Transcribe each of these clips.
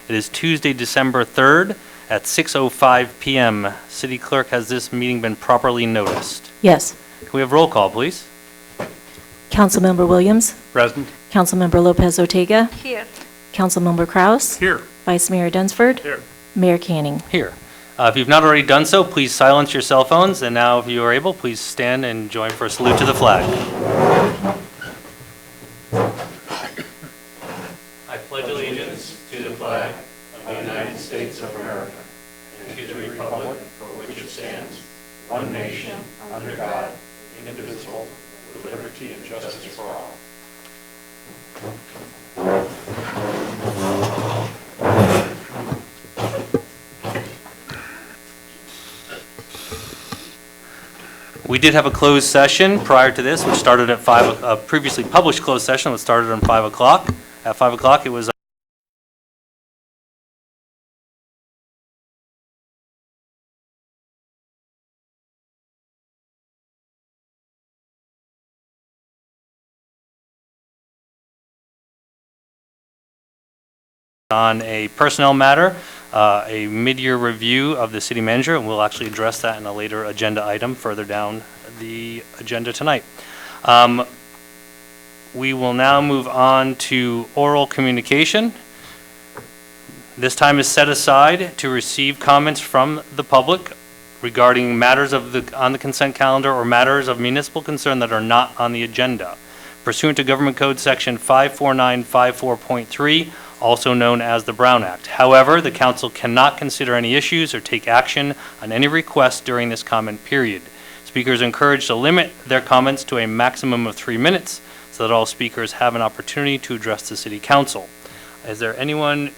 It is Tuesday, December 3rd at 6:05 p.m. City Clerk, has this meeting been properly noticed? Yes. Can we have roll call, please? Councilmember Williams, Present. Councilmember Lopez Ortega, Here. Councilmember Kraus, Here. Vice Mayor Dunsford, Here. Mayor Canning. Here. If you've not already done so, please silence your cell phones, and now if you are able, please stand and join for a salute to the flag. I pledge allegiance to the flag of the United States of America and to the republic for which it stands, one nation, under God, indivisible, with liberty and justice for all. We did have a closed session prior to this, which started at previously published closed session, which started on 5 o'clock. At 5 o'clock, it was on a personnel matter, a mid-year review of the city manager, and we'll actually address that in a later agenda item further down the agenda tonight. We will now move on to oral communication. This time is set aside to receive comments from the public regarding matters on the consent calendar or matters of municipal concern that are not on the agenda. Pursuant to Government Code Section 54954.3, also known as the Brown Act. However, the council cannot consider any issues or take action on any requests during this comment period. Speakers are encouraged to limit their comments to a maximum of 3 minutes so that all speakers have an opportunity to address the city council. Is there anyone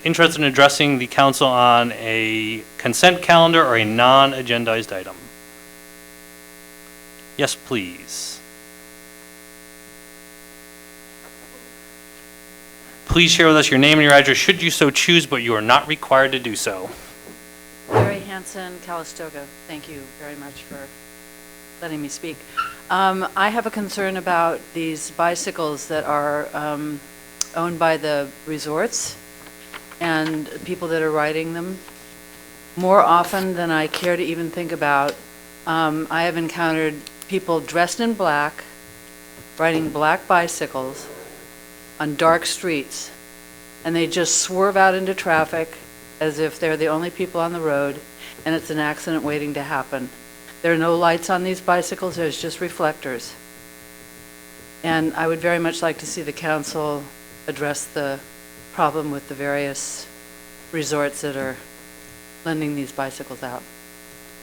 interested in addressing the council on a consent calendar or a non-agendized item? Yes, please. Please share with us your name and your address should you so choose, but you are not required to do so. Larry Hansen, Calistoga. Thank you very much for letting me speak. I have a concern about these bicycles that are owned by the resorts and people that are riding them. More often than I care to even think about, I have encountered people dressed in black, riding black bicycles on dark streets, and they just swerve out into traffic as if they're the only people on the road, and it's an accident waiting to happen. There are no lights on these bicycles, there's just reflectors. And I would very much like to see the council address the problem with the various resorts that are lending these bicycles out.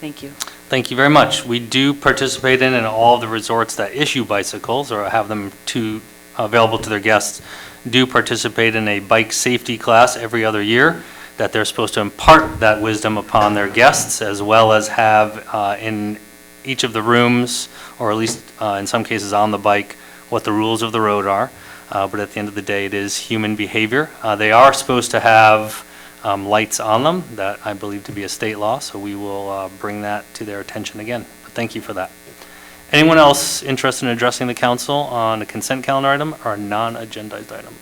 Thank you. Thank you very much. We do participate in all of the resorts that issue bicycles or have them available to their guests do participate in a bike safety class every other year that they're supposed to impart that wisdom upon their guests, as well as have in each of the rooms, or at least in some cases on the bike, what the rules of the road are. But at the end of the day, it is human behavior. They are supposed to have lights on them, that I believe to be a state law, so we will bring that to their attention again. But thank you for that. Anyone else interested in addressing the council on a consent calendar item or a non-agendized item?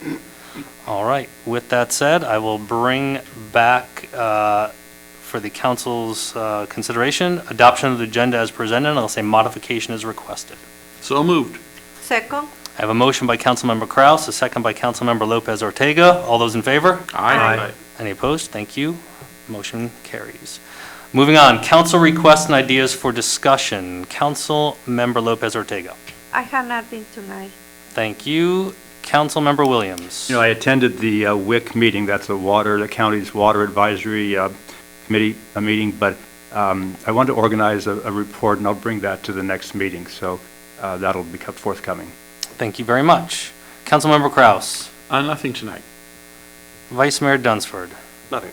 All right. With that said, I will bring back for the council's consideration, adoption of the agenda as presented, and I'll say modification is requested. So moved. Second. I have a motion by Councilmember Kraus, a second by Councilmember Lopez Ortega. All those in favor? Aye. Any opposed? Thank you. Motion carries. Moving on, council requests and ideas for discussion. Council Member Lopez Ortega. I have not been tonight. Thank you. Council Member Williams. You know, I attended the WIC meeting. That's the county's water advisory committee meeting, but I want to organize a report, and I'll bring that to the next meeting. So that'll become forthcoming. Thank you very much. Council Member Kraus. Nothing tonight. Vice Mayor Dunsford. Nothing.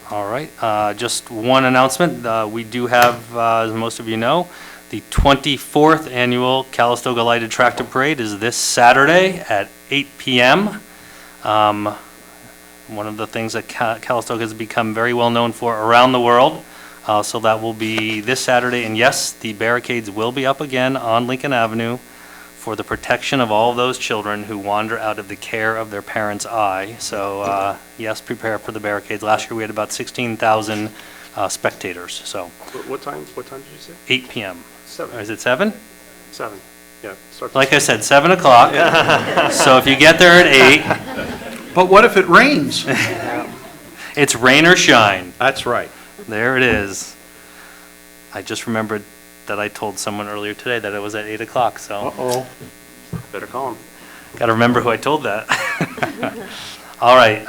All right. Just one announcement. We do have, as most of you know, the 24th annual Calistoga Lighted Tractor Parade is this Saturday at 8 p.m. One of the things that Calistoga has become very well known for around the world. So that will be this Saturday. And yes, the barricades will be up again on Lincoln Avenue for the protection of all those children who wander out of the care of their parents' eye. So, yes, prepare for the barricades. Last year, we had about 16,000 spectators, so What time did you say? 8 p.m. Or 7. is it 7? 7, yeah. Like I said, 7 o'clock. So if you get there at 8, But what if it rains? it's rain or shine. That's right. There it is. I just remembered that I told someone earlier today that it was at 8 o'clock, so Uh-oh. Better call him. got to remember who I told that. All right,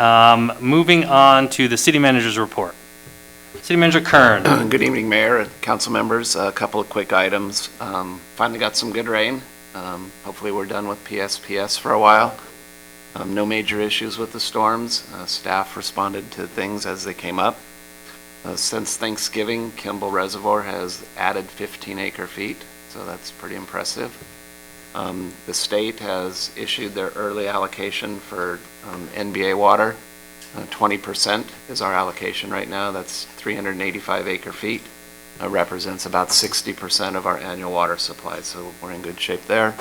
moving on to the city manager's report. City Manager Kern. Good evening, Mayor and council members. A couple of quick items. Finally got some good rain. Hopefully we're done with PSPS for a while. No major issues with the storms. Staff responded to things as they came up. Since Thanksgiving, Kimball Reservoir has added 15 acre-feet, so that's pretty impressive. The state has issued their early allocation for NBA water. 20% is our allocation right now. That's 385 acre-feet. Represents about 60% of our annual water supply, so we're in good shape there.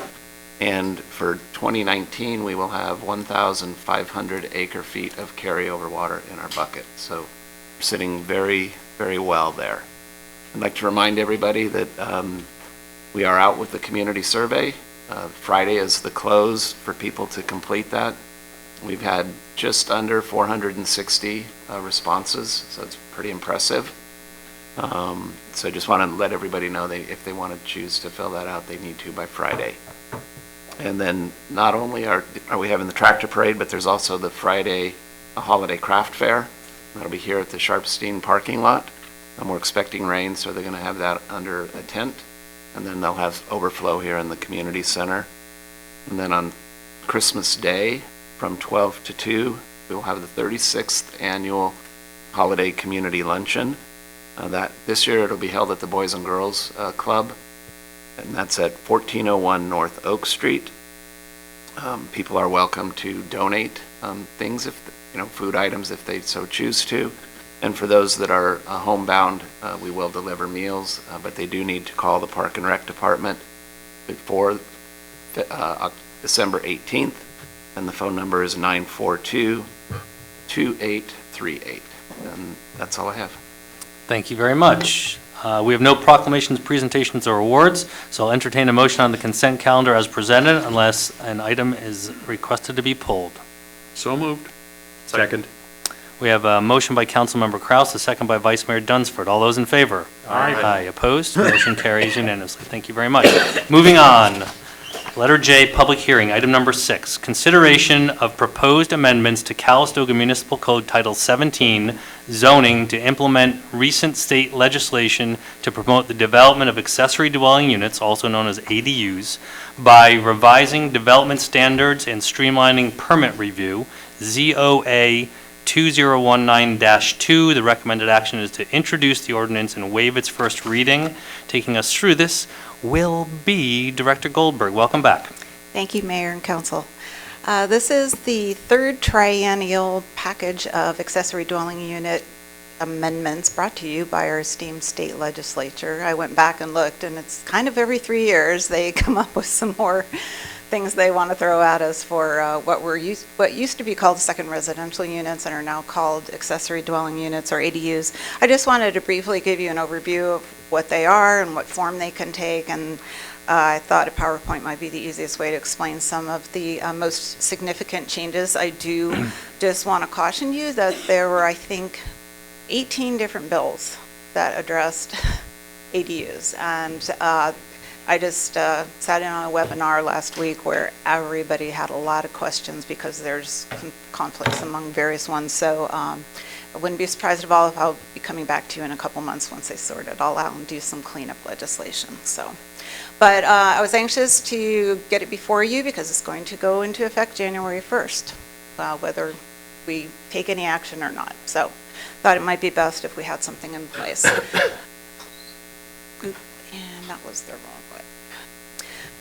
And for 2019, we will have 1,500 acre-feet of carryover water in our bucket. So we're sitting very, very well there. I'd like to remind everybody that we are out with the community survey. Friday is the close for people to complete that. We've had just under 460 responses, so it's pretty impressive. So I just want to let everybody know that if they want to choose to fill that out, they need to by Friday. And then not only are we having the tractor parade, but there's also the Friday holiday craft fair. That'll be here at the Sharpstein parking lot. And we're expecting rain, so they're going to have that under a tent. And then they'll have overflow here in the community center. And then on Christmas Day, from 12 to 2, we will have the 36th annual holiday community luncheon. This year it'll be held at the Boys and Girls Club, and that's at 1401 North Oak Street. People are welcome to donate things, food items if they so choose to. And for those that are homebound, we will deliver meals, but they do need to call the Park and Rec Department before December 18th. And the phone number is 942-2838. And that's all I have. Thank you very much. We have no proclamations, presentations, or awards, so I'll entertain a motion on the consent calendar as presented unless an item is requested to be pulled. So moved. Second. We have a motion by Councilmember Kraus, a second by Vice Mayor Dunsford. All those in favor? Aye. Aye. Opposed? Motion carries unanimously. Thank you very much. Moving on. Letter J, public hearing, item number 6, consideration of proposed amendments to Calistoga Municipal Code Title 17, zoning to implement recent state legislation to promote the development of accessory dwelling units, also known as ADUs, by revising development standards and streamlining permit review, ZOA 2019-2. The recommended action is to introduce the ordinance and waive its first reading. Taking us through this will be Director Goldberg. Welcome back. Thank you, Mayor and Council. This is the third triennial package of accessory dwelling unit amendments brought to you by our esteemed state legislature. I went back and looked, and it's kind of every 3 years they come up with some more things they want to throw at us for what used to be called second residential units and are now called accessory dwelling units or ADUs. I just wanted to briefly give you an overview of what they are and what form they can take, and I thought a PowerPoint might be the easiest way to explain some of the most significant changes. I do just want to caution you that there were, I think, 18 different bills that addressed ADUs, and I just sat in on a webinar last week where everybody had a lot of questions because there's conflicts among various ones. So I wouldn't be surprised at all if I'll be coming back to you in a couple months once they sort it all out and do some cleanup legislation. But I was anxious to get it before you because it's going to go into effect January 1st, whether we take any action or not. So thought it might be best if we had something in place. And that was the wrong way.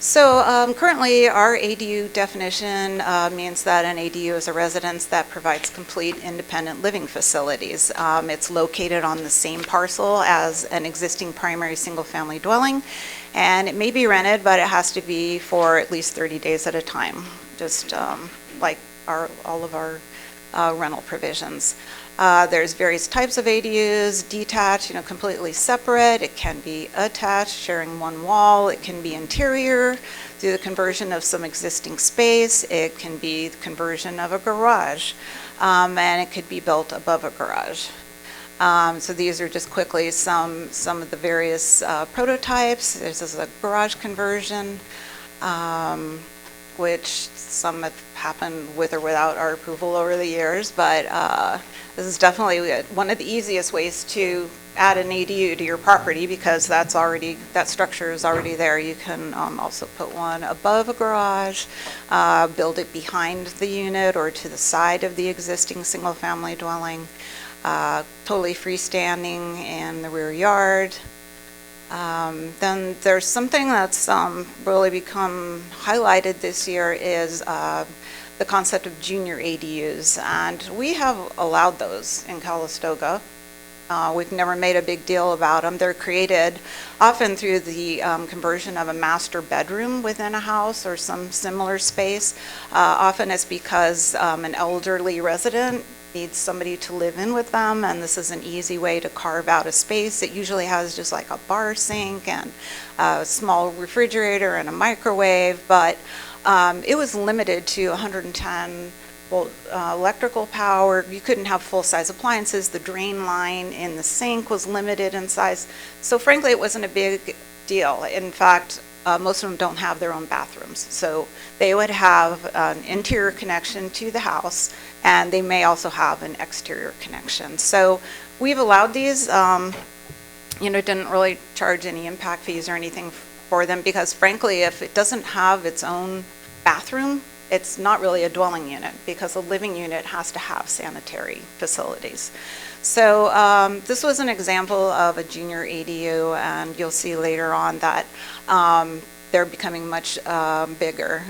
So currently, our ADU definition means that an ADU is a residence that provides complete independent living facilities. It's located on the same parcel as an existing primary single-family dwelling, and it may be rented, but it has to be for at least 30 days at a time, just like all of our rental provisions. There's various types of ADUs, detached, completely separate. It can be attached, sharing one wall. It can be interior through the conversion of some existing space. It can be the conversion of a garage, and it could be built above a garage. So these are just quickly some of the various prototypes. This is a garage conversion, which some have happened with or without our approval over the years, but this is definitely one of the easiest ways to add an ADU to your property, because that structure is already there. You can also put one above a garage, build it behind the unit or to the side of the existing single-family dwelling, totally freestanding in the rear yard. Then there's something that's really become highlighted this year is the concept of junior ADUs, and we have allowed those in Calistoga. We've never made a big deal about them. They're created often through the conversion of a master bedroom within a house or some similar space. Often it's because an elderly resident needs somebody to live in with them, and this is an easy way to carve out a space. It usually has just like a bar sink and a small refrigerator and a microwave, but it was limited to 110 volt electrical power. You couldn't have full-size appliances. The drain line in the sink was limited in size. So frankly, it wasn't a big deal. In fact, most of them don't have their own bathrooms. So they would have an interior connection to the house, and they may also have an exterior connection. So we've allowed these, didn't really charge any impact fees or anything for them, because frankly, if it doesn't have its own bathroom, it's not really a dwelling unit, because a living unit has to have sanitary facilities. So this was an example of a junior ADU, and you'll see later on that they're becoming much bigger.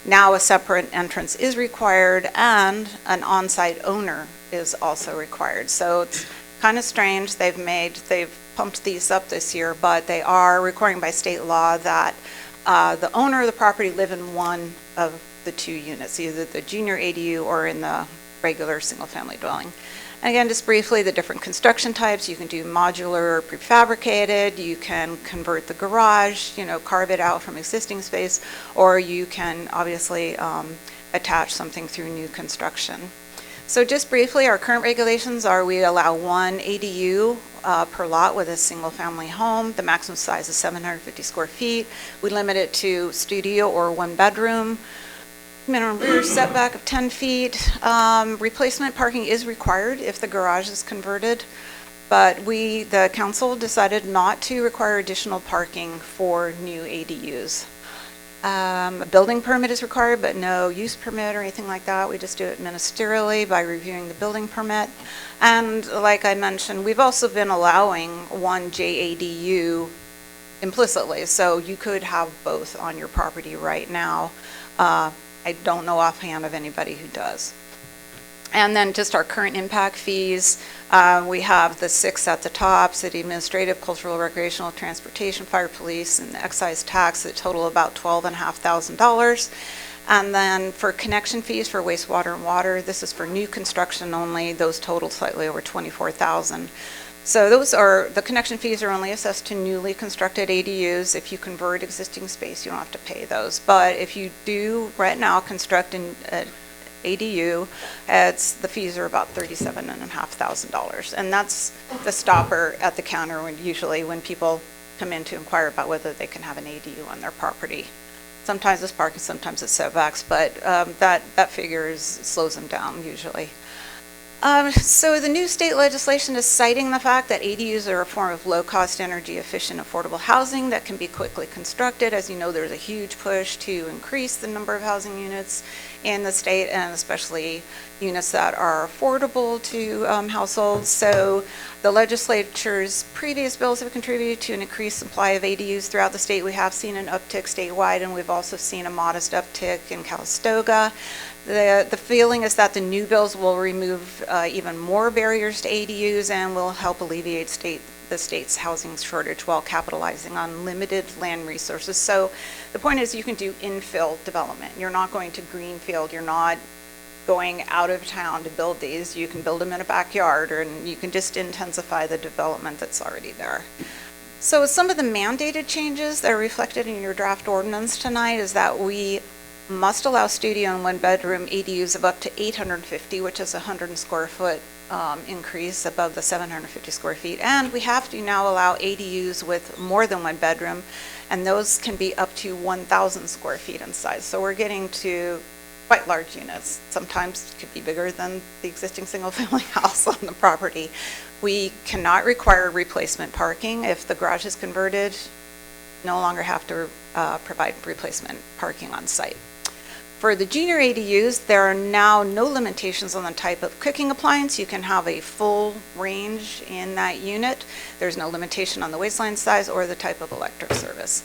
Now a separate entrance is required, and an on-site owner is also required. So it's kind of strange. They've pumped these up this year, but they are requiring by state law that the owner of the property live in one of the two units, either the junior ADU or in the regular single-family dwelling. And again, just briefly, the different construction types. You can do modular or prefabricated. You can convert the garage, carve it out from existing space, or you can obviously attach something through new construction. So just briefly, our current regulations are we allow one ADU per lot with a single-family home. The maximum size is 750 square feet. We limit it to studio or one bedroom. Minimum rear setback of 10 feet. Replacement parking is required if the garage is converted, but the council decided not to require additional parking for new ADUs. A building permit is required, but no use permit or anything like that. We just do it ministerially by reviewing the building permit. And like I mentioned, we've also been allowing one JADU implicitly, so you could have both on your property right now. I don't know offhand of anybody who does. And then just our current impact fees. We have the 6 at the top: city administrative, cultural, recreational, transportation, fire, police, and the excise tax that total about $12,500. And then for connection fees for wastewater and water, this is for new construction only. Those total slightly over $24,000. So the connection fees are only assessed to newly constructed ADUs. If you convert existing space, you don't have to pay those. But if you do right now construct an ADU, the fees are about $37,500. And that's the stopper at the counter usually when people come in to inquire about whether they can have an ADU on their property. Sometimes it's parking, sometimes it's setbacks, but that figure slows them down usually. So the new state legislation is citing the fact that ADUs are a form of low-cost, energy-efficient, affordable housing that can be quickly constructed. As you know, there's a huge push to increase the number of housing units in the state, and especially units that are affordable to households. So the legislature's previous bills have contributed to an increased supply of ADUs throughout the state. We have seen an uptick statewide, and we've also seen a modest uptick in Calistoga. The feeling is that the new bills will remove even more barriers to ADUs and will help alleviate the state's housing shortage while capitalizing on limited land resources. So the point is you can do infill development. You're not going to greenfield. You're not going out of town to build these. You can build them in a backyard, and you can just intensify the development that's already there. So some of the mandated changes that are reflected in your draft ordinance tonight is that we must allow studio and one-bedroom ADUs of up to 850, which is a 100 square foot increase above the 750 square feet. And we have to now allow ADUs with more than one bedroom, and those can be up to 1,000 square feet in size. So we're getting to quite large units. Sometimes could be bigger than the existing single-family house on the property. We cannot require replacement parking. If the garage is converted, no longer have to provide replacement parking on site. For the junior ADUs, there are now no limitations on the type of cooking appliance. You can have a full range in that unit. There's no limitation on the waistline size or the type of electric service.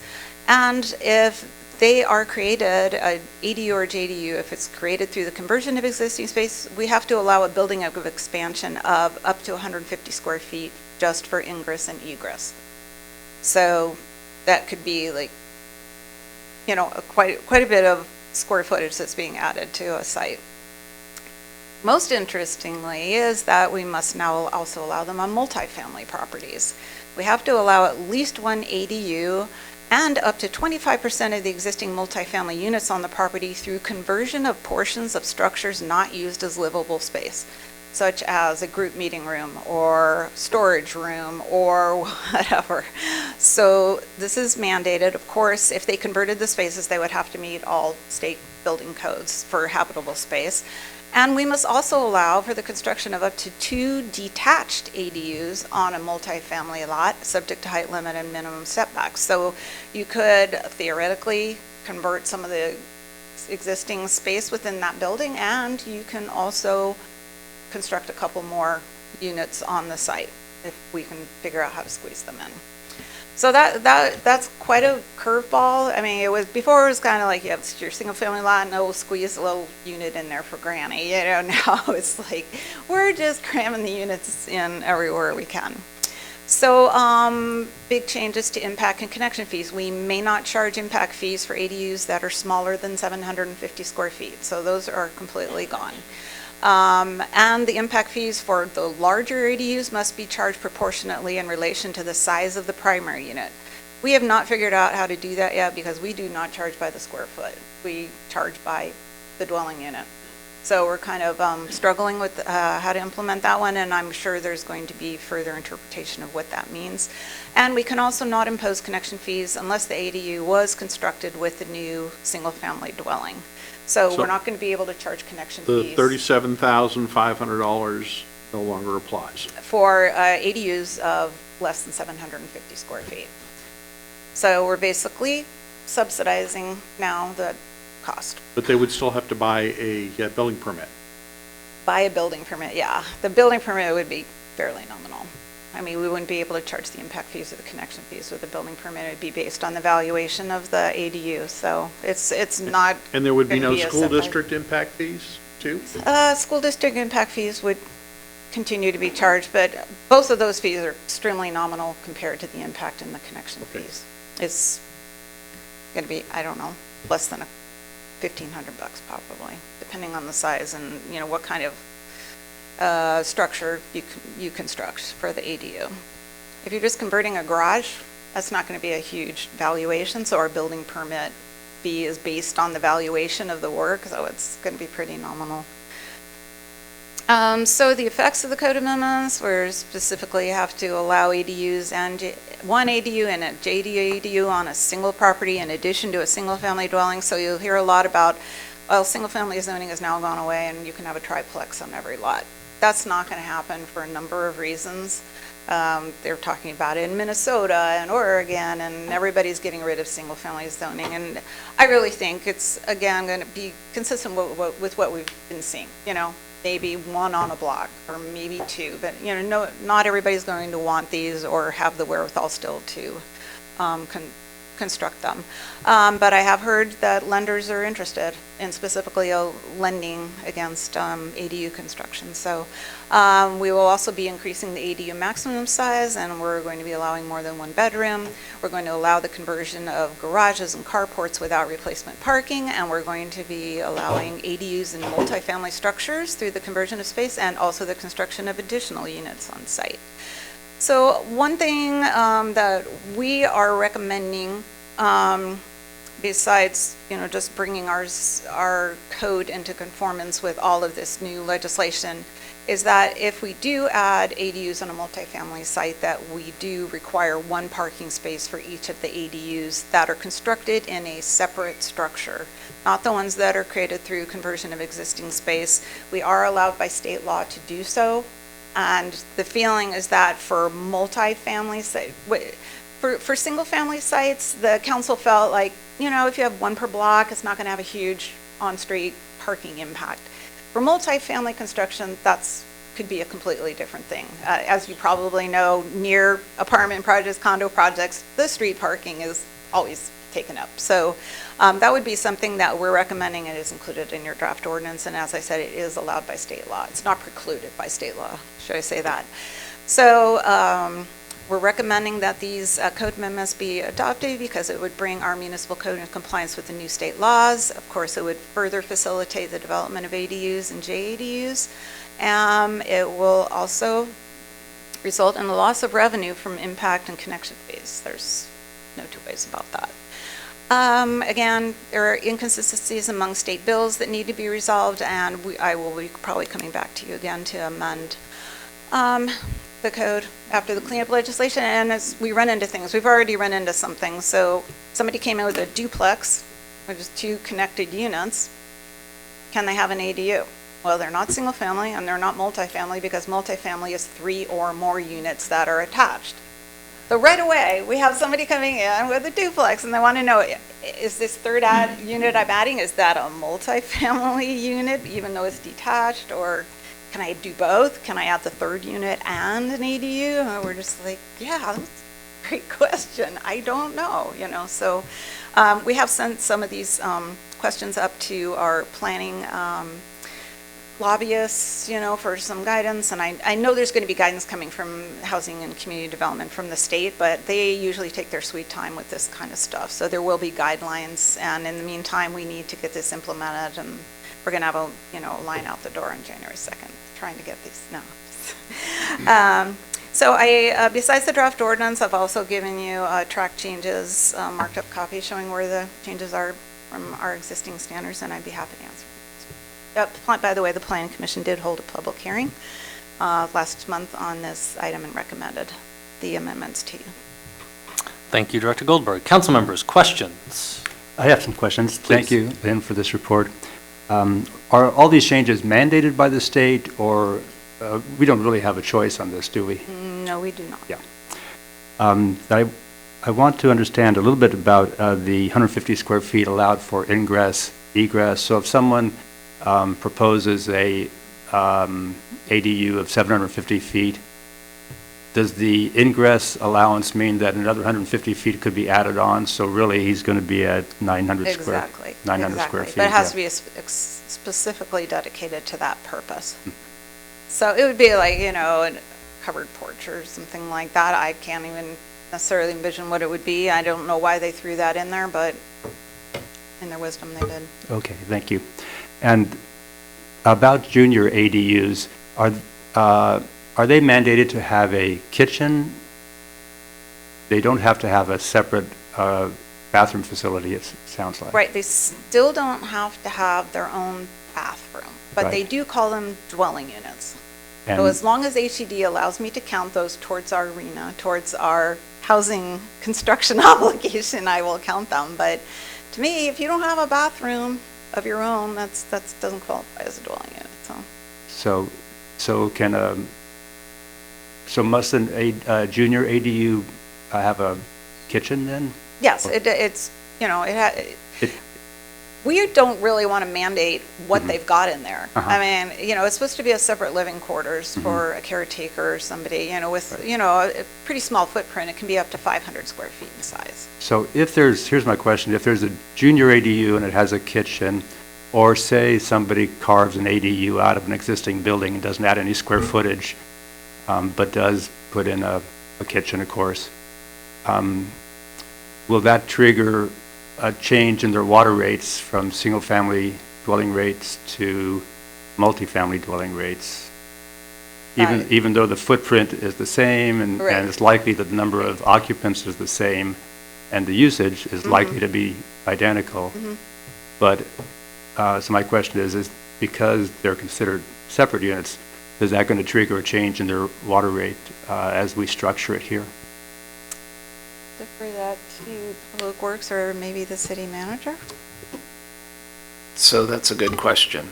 And if they are created, an ADU or JDU, if it's created through the conversion of existing space, we have to allow a building of expansion of up to 150 square feet just for ingress and egress. So that could be like, you know, quite a bit of square footage that's being added to a site. Most interestingly is that we must now also allow them on multifamily properties. We have to allow at least one ADU and up to 25% of the existing multifamily units on the property through conversion of portions of structures not used as livable space, such as a group meeting room or storage room or whatever. So this is mandated. Of course, if they converted the spaces, they would have to meet all state building codes for habitable space. And we must also allow for the construction of up to 2 detached ADUs on a multifamily lot, subject to height limit and minimum setbacks. So you could theoretically convert some of the existing space within that building, and you can also construct a couple more units on the site if we can figure out how to squeeze them in. So that's quite a curveball. I mean, before it was kind of like, yeah, it's your single family lot, and we'll squeeze a little unit in there for granny. You know, now it's like we're just cramming the units in everywhere we can. So big changes to impact and connection fees. We may not charge impact fees for ADUs that are smaller than 750 square feet. So those are completely gone. And the impact fees for the larger ADUs must be charged proportionately in relation to the size of the primary unit. We have not figured out how to do that yet because we do not charge by the square foot. We charge by the dwelling unit. So we're kind of struggling with how to implement that one, and I'm sure there's going to be further interpretation of what that means. And we can also not impose connection fees unless the ADU was constructed with the new single-family dwelling. So we're not going to be able to charge connection The fees. $37,500 no longer applies. For ADUs of less than 750 square feet. So we're basically subsidizing now the cost. But they would still have to buy a building permit. Buy a building permit, yeah. The building permit would be fairly nominal. I mean, we wouldn't be able to charge the impact fees or the connection fees with the building permit. It'd be based on the valuation of the ADU. So it's not. And there would be gonna no a school separate- district impact fees too? School district impact fees would continue to be charged, but both of those fees are extremely nominal compared to the impact and the connection Okay. fees. It's going to be, I don't know, less than $1,500 probably, depending on the size and, you know, what kind of structure you construct for the ADU. If you're just converting a garage, that's not going to be a huge valuation, so our building permit fee is based on the valuation of the work, so it's going to be pretty nominal. So the effects of the code amendments, we specifically have to allow ADUs and one ADU and a JDU on a single property in addition to a single-family dwelling. So you'll hear a lot about, well, single-family zoning has now gone away and you can have a triplex on every lot. That's not going to happen for a number of reasons. They're talking about it in Minnesota and Oregon, and everybody's getting rid of single-family zoning. And I really think it's, again, going to be consistent with what we've been seeing. You know, maybe one on a block, or maybe two, but, you know, no, not everybody's going to want these or have the wherewithal still to construct them. But I have heard that lenders are interested in specifically lending against ADU construction. So we will also be increasing the ADU maximum size, and we're going to be allowing more than one bedroom. We're going to allow the conversion of garages and carports without replacement parking, and we're going to be allowing ADUs in multifamily structures through the conversion of space and also the construction of additional units on site. So one thing that we are recommending, besides, you know, just bringing our code into conformance with all of this new legislation, is that if we do add ADUs on a multifamily site, that we do require one parking space for each of the ADUs that are constructed in a separate structure, not the ones that are created through conversion of existing space. We are allowed by state law to do so. And the feeling is that for multifamily sites, for single-family sites, the council felt like, you know, if you have one per block, it's not going to have a huge on-street parking impact. For multifamily construction, could be a completely different thing. As you probably know, near apartment projects, condo projects, the street parking is always taken up. So that would be something that we're recommending. It is included in your draft ordinance, and as I said, it is allowed by state law. It's not precluded by state law, should I say that. So we're recommending that these code amendments be adopted because it would bring our municipal code in compliance with the new state laws. Of course, it would further facilitate the development of ADUs and JADUs. It will also result in the loss of revenue from impact and connection fees. There's no two ways about that. Again, there are inconsistencies among state bills that need to be resolved, and I will be probably coming back to you again to amend the code after the cleanup legislation. And as we run into things, we've already run into some things. So somebody came in with a duplex, which is 2 connected units. Can they have an ADU? Well, they're not single family and they're not multifamily, because multifamily is 3 or more units that are attached. So right away, we have somebody coming in with a duplex and they want to know, is this third unit I'm adding, is that a multifamily unit even though it's detached, or can I do both? Can I add the third unit and an ADU? And we're just like, yeah, that's a great question. I don't know, you know. So we have sent some of these questions up to our planning lobbyists, you know, for some guidance. And I know there's going to be guidance coming from Housing and Community Development from the state, but they usually take their sweet time with this kind of stuff. So there will be guidelines. And in the meantime, we need to get this implemented, and we're going to have a, you know, line out the door on January 2nd, trying to get these, no. So besides the draft ordinance, I've also given you track changes, marked up copies showing where the changes are from our existing standards, and I'd be happy to answer. By the way, the Planning Commission did hold a public hearing last month on this item and recommended the amendments to you. Thank you, Director Goldberg. Council members, questions? I have some questions. Please. Thank you, Lynn, for this report. Are all these changes mandated by the state, or we don't really have a choice on this, do we? No, we do not. Yeah. I want to understand a little bit about the 150 square feet allowed for ingress, egress. So if someone proposes a ADU of 750 feet, does the ingress allowance mean that another 150 feet could be added on? So really, he's going to be at 900 square feet. But it has to be specifically dedicated to that purpose. So it would be like, you know, a covered porch or something like that. I can't even necessarily envision what it would be. I don't know why they threw that in there, but in their wisdom, they did. Okay, thank you. And about junior ADUs, are they mandated to have a kitchen? They don't have to have a separate bathroom facility, it sounds like. Right, they still don't have to have their own bathroom, but they do call them dwelling units. And so as long as HED allows me to count those towards our RENA, towards our housing construction obligation, I will count them. But to me, if you don't have a bathroom of your own, that doesn't qualify as a dwelling unit. So must a junior ADU have a kitchen then? Yes, it's, you know, we don't really want to mandate what Mm-hmm. they've got in there. I mean, it's supposed to be a separate living quarters Mm-hmm. for a caretaker or somebody, with, a pretty small footprint. It can be up to 500 square feet in size. So here's my question, if there's a junior ADU and it has a kitchen, or say somebody carves an ADU out of an existing building and doesn't add any square footage, but does put in a kitchen, of course, will that trigger a change in their water rates from single-family dwelling rates to multifamily dwelling rates? Right. Even though the footprint is the same and Right. and it's likely that the number of occupants is the same and the usage is likely to be identical. But, so my question is because they're considered separate units, is that going to trigger a change in their water rate as we structure it here? Defer that to Public Works or maybe the city manager? So that's a good question.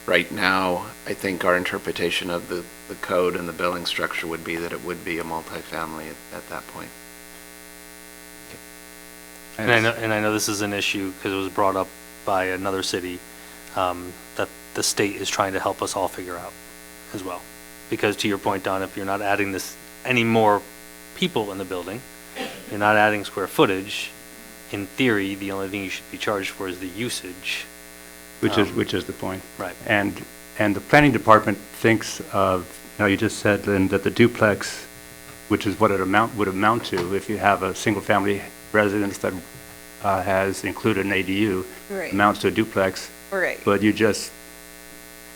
Right now, I think our interpretation of the code and the billing structure would be that it would be a multifamily at that point. And I know this is an issue because it was brought up by another city, that the state is trying to help us all figure out as well. Because to your point, Don, if you're not adding this, any more people in the building, you're not adding square footage, in theory, the only thing you should be charged for is the usage. Which is the point. Right. And the planning department thinks of, you just said, Lynn, that the duplex, which is what it would amount to if you have a single-family residence that has included an ADU, Right. amounts to a duplex. Right. But you just,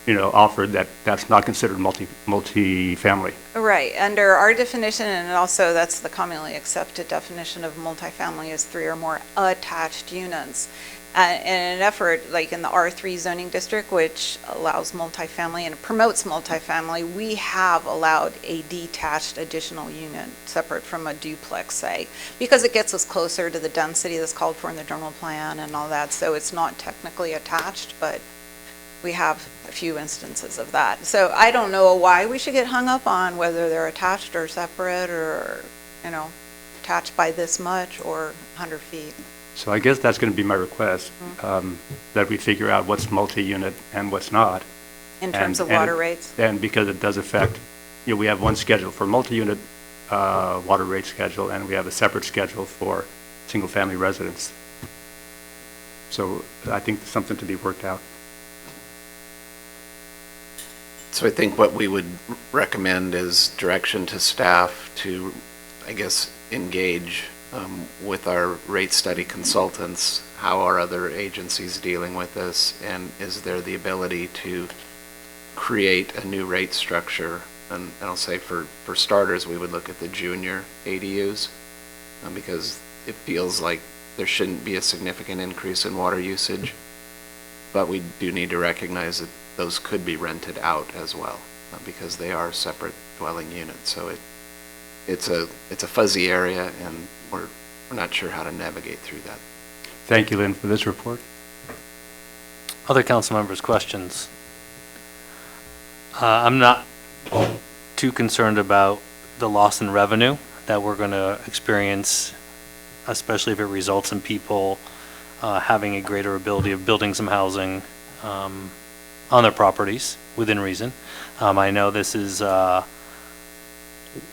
offered that that's not considered multi-family. Right. Under our definition, and also that's the commonly accepted definition of multifamily, is 3 or more attached units. In an effort, like in the R3 zoning district, which allows multifamily and promotes multifamily, we have allowed a detached additional unit separate from a duplex, say, because it gets us closer to the density that's called for in the general plan and all that. So it's not technically attached, but we have a few instances of that. So I don't know why we should get hung up on whether they're attached or separate or, attached by this much or 100 feet. So I guess that's going to be my request, that we figure out what's multi-unit and what's not. In terms of And water rates? And because it does affect, we have one schedule for multi-unit water rate schedule, and we have a separate schedule for single-family residents. So I think there's something to be worked out. So I think what we would recommend is direction to staff to, I guess, engage with our rate study consultants. How are other agencies dealing with this? And is there the ability to create a new rate structure? And I'll say for starters, we would look at the junior ADUs because it feels like there shouldn't be a significant increase in water usage. But we do need to recognize that those could be rented out as well because they are separate dwelling units. So it's a fuzzy area, and we're not sure how to navigate through that. Thank you, Lynn, for this report. Other council members' questions? I'm not too concerned about the loss in revenue that we're going to experience, especially if it results in people having a greater ability of building some housing on their properties within reason. I know this is,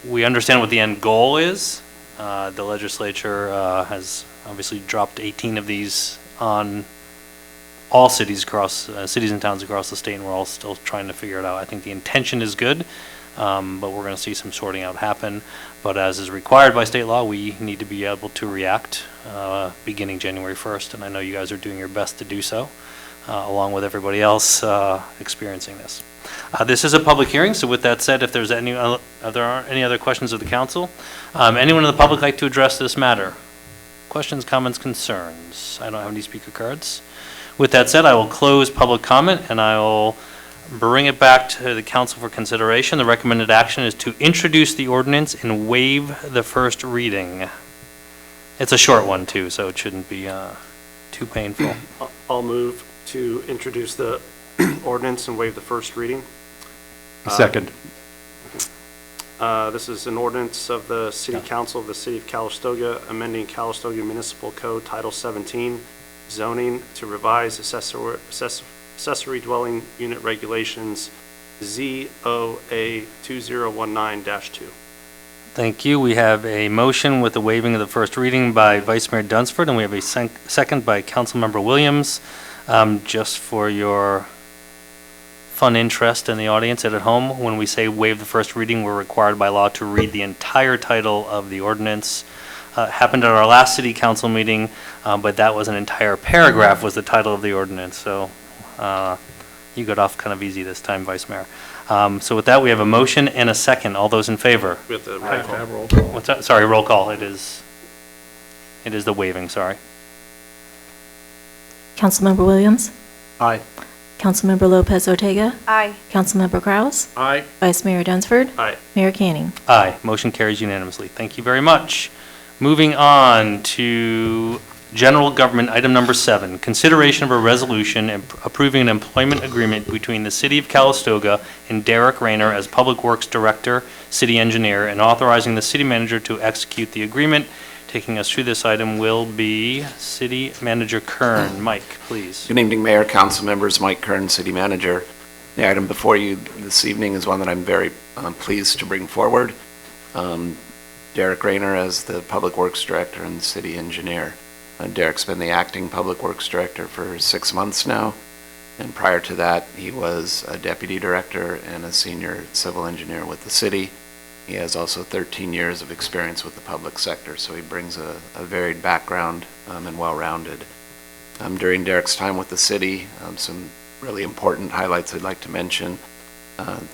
we understand what the end goal is. The legislature has obviously dropped 18 of these on all cities and towns across the state, and we're all still trying to figure it out. I think the intention is good, but we're going to see some sorting out happen. But as is required by state law, we need to be able to react beginning January 1st, and I know you guys are doing your best to do so, along with everybody else experiencing this. This is a public hearing, so with that said, if there's there aren't any other questions of the council, anyone in the public like to address this matter? Questions, comments, concerns? I don't have any speaker cards. With that said, I will close public comment and I will bring it back to the council for consideration. The recommended action is to introduce the ordinance and waive the first reading. It's a short one too, so it shouldn't be too painful. I'll move to introduce the ordinance and waive the first reading. Second. This is an ordinance of the City Council of the City of Calistoga, amending Calistoga Municipal Code Title 17 zoning to revise accessory dwelling unit regulations ZOA 2019-2. Thank you. We have a motion with the waiving of the first reading by Vice Mayor Dunsford, and we have a second by Councilmember Williams. Just for your fun interest in the audience and at home, when we say waive the first reading, we're required by law to read the entire title of the ordinance. Happened at our last city council meeting, but that was an entire paragraph was the title of the ordinance. So you got off kind of easy this time, Vice Mayor. So with that, we have a motion and a second. All those in favor? We have to I have to have roll. What's that? Sorry, roll call. It is the waiving, sorry. Councilmember Williams? Aye. Councilmember Lopez Ortega? Aye. Councilmember Kraus? Aye. Vice Mayor Dunsford? Aye. Mayor Canning. Aye, motion carries unanimously. Thank you very much. Moving on to general government, item number 7, consideration of a resolution approving an employment agreement between the City of Calistoga and Derek Rayner as Public Works Director, City Engineer, and authorizing the city manager to execute the agreement. Taking us through this item will be City Manager Kern. Mike, please. Good evening, Mayor, council members, Mike Kern, City Manager. The item before you this evening is one that I'm very pleased to bring forward. Derek Rayner as the Public Works Director and City Engineer. Derek's been the acting Public Works Director for 6 months now, and prior to that, he was a Deputy Director and a Senior Civil Engineer with the city. He has also 13 years of experience with the public sector, so he brings a varied background and well-rounded. During Derek's time with the city, some really important highlights I'd like to mention.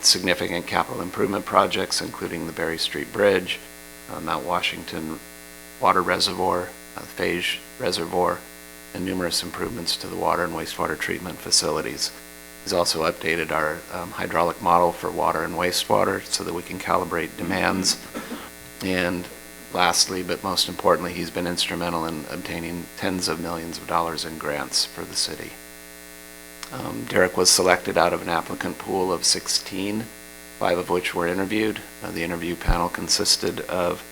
Significant capital improvement projects, including the Berry Street Bridge, Mount Washington Water Reservoir, Phage Reservoir, and numerous improvements to the water and wastewater treatment facilities. He's also updated our hydraulic model for water and wastewater so that we can calibrate demands. And lastly, but most importantly, he's been instrumental in obtaining tens of millions of dollars in grants for the city. Derek was selected out of an applicant pool of 16, 5 of which were interviewed. The interview panel consisted of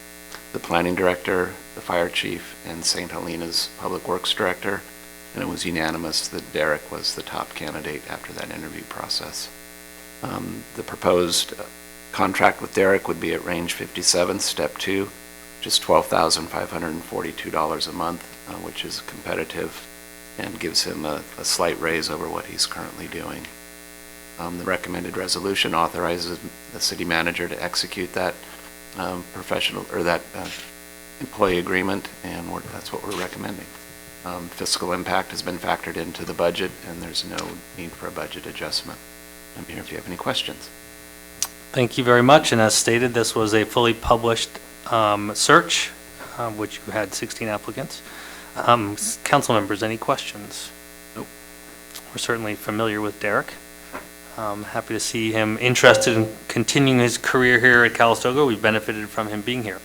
the planning director, the fire chief, and St. Helena's Public Works Director, and it was unanimous that Derek was the top candidate after that interview process. The proposed contract with Derek would be at range 57, step 2, which is $12,542 a month, which is competitive and gives him a slight raise over what he's currently doing. The recommended resolution authorizes the city manager to execute that employee agreement, and that's what we're recommending. Fiscal impact has been factored into the budget, and there's no need for a budget adjustment. I'm here if you have any questions. Thank you very much. And as stated, this was a fully published search, which you had 16 applicants. Council members, any questions? Nope. We're certainly familiar with Derek. Happy to see him interested in continuing his career here at Calistoga. We've benefited from him being here.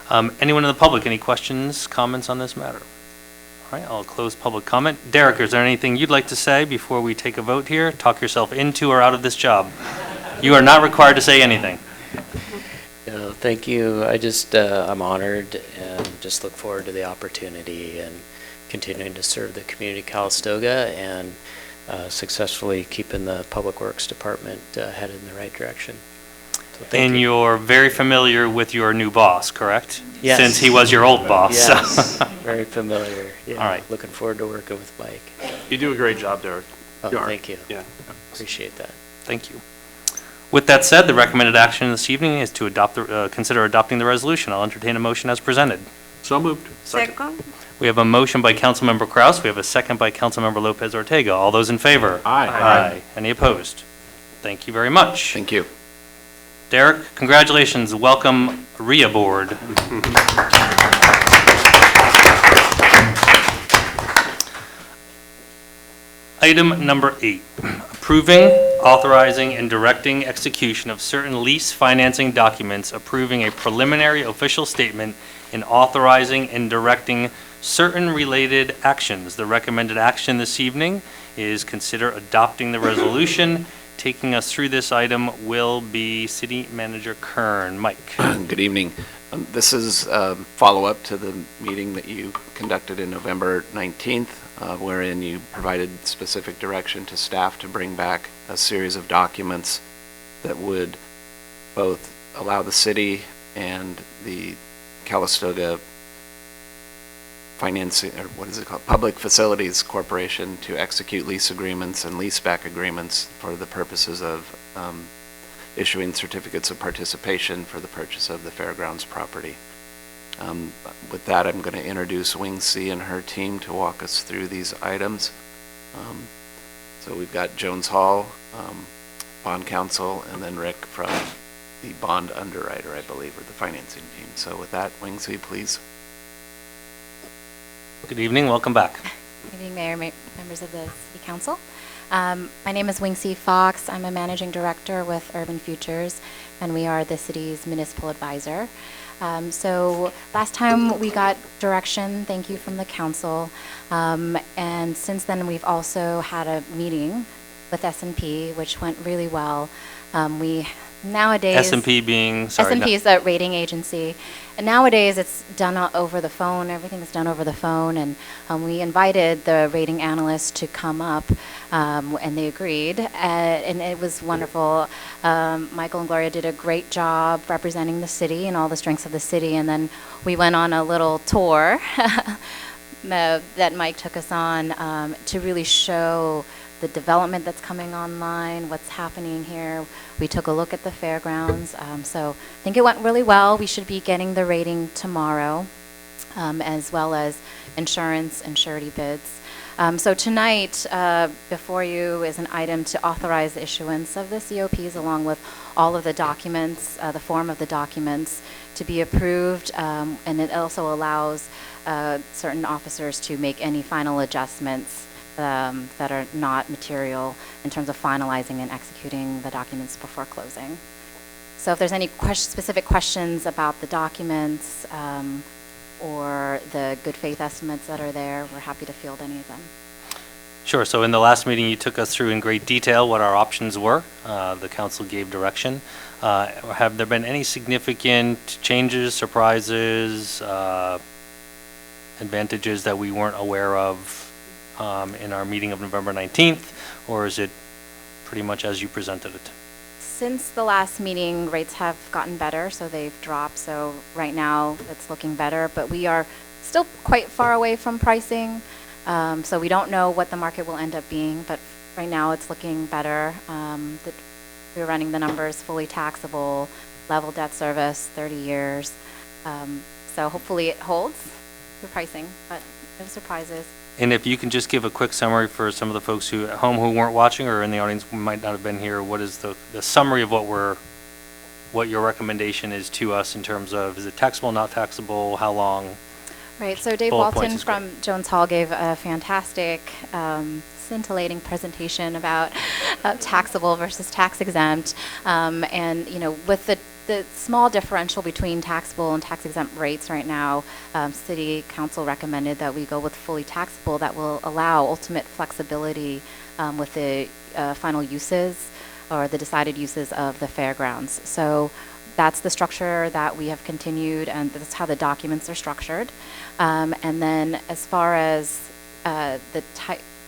Anyone in the public, any questions, comments on this matter? All right, I'll close public comment. Derek, is there anything you'd like to say before we take a vote here? Talk yourself into or out of this job. You are not required to say anything. No, thank you. I'm honored and just look forward to the opportunity and continuing to serve the community of Calistoga and successfully keeping the Public Works Department headed in the right direction. So thank And you. you're very familiar with your new boss, correct? Yes. Since he was your old boss. Yes, very familiar. Yeah, All right. Looking forward to working with Mike. You do a great job, Derek. Oh, You are. thank you. Yeah. Appreciate that. Thank you. With that said, the recommended action this evening is to consider adopting the resolution. I'll entertain a motion as presented. So moved. Second? We have a motion by Councilmember Kraus. We have a second by Councilmember Lopez Ortega. All those in favor? Aye. Any opposed? Thank you very much. Thank you. Derek, congratulations. Welcome re-aboard. Item number 8, approving, authorizing, and directing execution of certain lease financing documents, approving a preliminary official statement, and authorizing and directing certain related actions. The recommended action this evening is consider adopting the resolution. Taking us through this item will be City Manager Kern. Mike. Good evening. This is a follow-up to the meeting that you conducted in November 19th. wherein you provided specific direction to staff to bring back a series of documents that would both allow the city and the Calistoga Financing, or what is it called, Public Facilities Corporation to execute lease agreements and leaseback agreements for the purposes of issuing certificates of participation for the purchase of the fairgrounds property. With that, I'm going to introduce Wing C and her team to walk us through these items. So we've got Jones Hall, bond counsel, and then Rick from the bond underwriter, I believe, or the financing team. So with that, Wing C, please. Good evening, welcome back. Good evening, Mayor, members of the City Council. My name is Wing C. Fox. I'm a managing director with Urban Futures, and we are the city's municipal advisor. So last time we got direction, thank you, from the council. And since then, we've also had a meeting with S&P, which went really well. Nowadays, S&P being, sorry. S&P is a rating agency, and nowadays it's done over the phone. Everything is done over the phone, and we invited the rating analysts to come up, and they agreed, and it was wonderful. Michael and Gloria did a great job representing the city and all the strengths of the city, and then we went on a little tour that Mike took us on to really show the development that's coming online, what's happening here. We took a look at the fairgrounds, so I think it went really well. We should be getting the rating tomorrow, as well as insurance and surety bids. So tonight, before you is an item to authorize the issuance of the COPs along with all of the documents, the form of the documents to be approved, and it also allows certain officers to make any final adjustments that are not material in terms of finalizing and executing the documents before closing. So if there's any specific questions about the documents or the good faith estimates that are there, we're happy to field any of them. Sure, so in the last meeting, you took us through in great detail what our options were. The council gave direction. Have there been any significant changes, surprises, advantages that we weren't aware of in our meeting of November 19th, or is it pretty much as you presented it? Since the last meeting, rates have gotten better, so they've dropped. So right now, it's looking better, but we are still quite far away from pricing. So we don't know what the market will end up being, but right now it's looking better. We're running the numbers fully taxable, level debt service, 30 years. So hopefully it holds the pricing, but no surprises. And if you can just give a quick summary for some of the folks who at home who weren't watching or in the audience who might not have been here, what is the summary of what your recommendation is to us in terms of, is it taxable, not taxable, how long? Right, so Dave Bullet points Walton is from Jones Hall gave a fantastic, scintillating presentation about taxable versus tax exempt. And, you know, with the small differential between taxable and tax exempt rates right now, City Council recommended that we go with fully taxable. That will allow ultimate flexibility with the final uses or the decided uses of the fairgrounds. So that's the structure that we have continued, and that's how the documents are structured. And then as far as the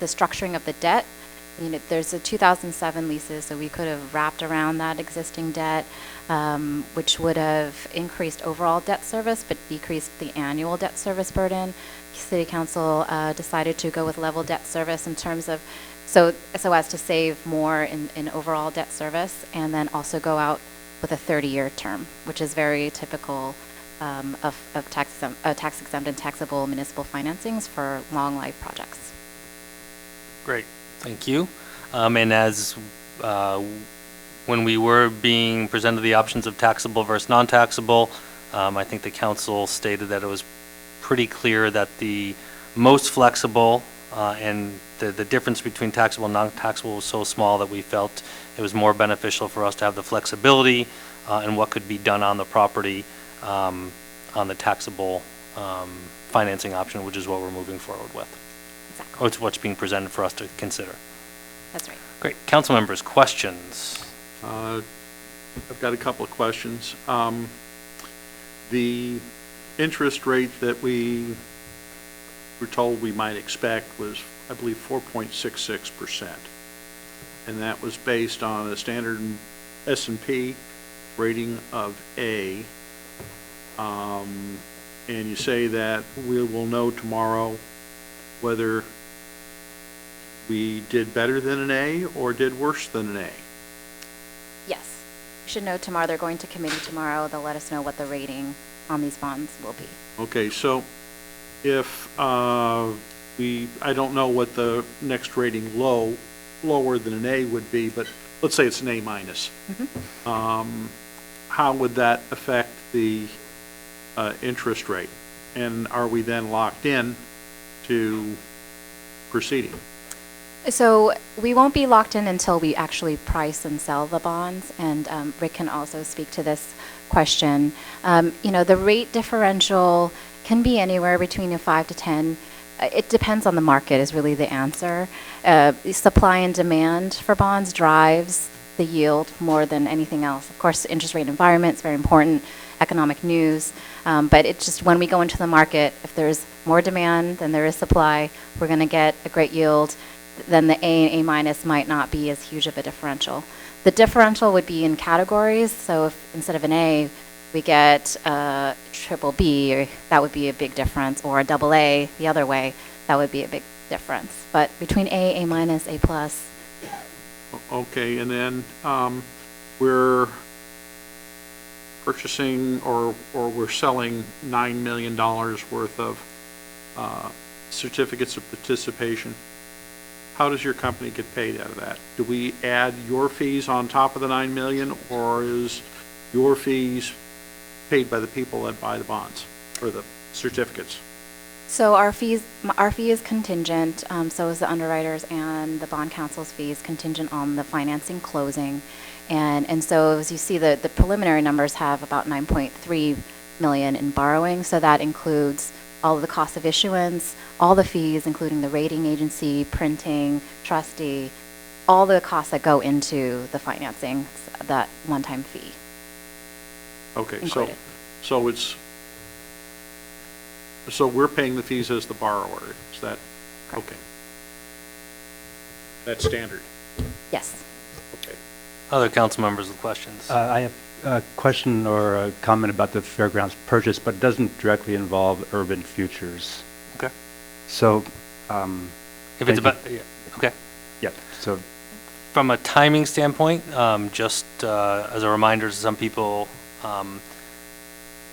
structuring of the debt, you know, there's a 2007 leases, so we could have wrapped around that existing debt, which would have increased overall debt service but decreased the annual debt service burden. City Council decided to go with level debt service in terms of so as to save more in overall debt service, and then also go out with a 30-year term, which is very typical of tax exempt and taxable municipal financings for long life projects. Great, thank you. And as when we were being presented the options of taxable versus non-taxable, I think the council stated that it was pretty clear that the most flexible and the difference between taxable and non-taxable was so small that we felt it was more beneficial for us to have the flexibility and what could be done on the property on the taxable financing option, which is what we're moving forward with. Exactly. Or it's what's being presented for us to consider. That's right. Great. Council members, questions? I've got a couple of questions. The interest rate that we we're told we might expect was, I believe, 4.66%. And that was based on a standard S&P rating of A. And you say that we will know tomorrow whether we did better than an A or did worse than an A. Yes. We should know tomorrow. They're going to committee tomorrow. They'll let us know what the rating on these bonds will be. Okay, so if I don't know what the next rating lower than an A would be, but let's say it's an A minus. How would that affect the interest rate? And are we then locked in to proceeding? So we won't be locked in until we actually price and sell the bonds, and Rick can also speak to this question. The rate differential can be anywhere between a 5 to 10. It depends on the market is really the answer. Supply and demand for bonds drives the yield more than anything else. Of course, the interest rate environment is very important, economic news, but it's just when we go into the market, if there's more demand than there is supply, we're going to get a great yield. Then the A and A minus might not be as huge of a differential. The differential would be in categories. So if instead of an A, we get a triple B, that would be a big difference, or a double A the other way, that would be a big difference. But between A, A minus, A plus. Okay, and then we're purchasing or we're selling $9 million worth of certificates of participation. How does your company get paid out of that? Do we add your fees on top of the $9 million, or is your fees paid by the people that buy the bonds or the certificates? So our fee is contingent, so is the underwriters, and the bond counsel's fee is contingent on the financing closing. And so as you see, the preliminary numbers have about $9.3 million in borrowing, so that includes all of the cost of issuance, all the fees, including the rating agency, printing, trustee, all the costs that go into the financing, that one-time fee. Okay, included. so we're paying the fees as the borrower. Is that okay? That's standard. Yes. Okay. Other council members with questions? I have a question or a comment about the fairgrounds purchase, but it doesn't directly involve Urban Futures. Okay. So, If it's about, yeah, okay. yeah, so From a timing standpoint, just as a reminder to some people,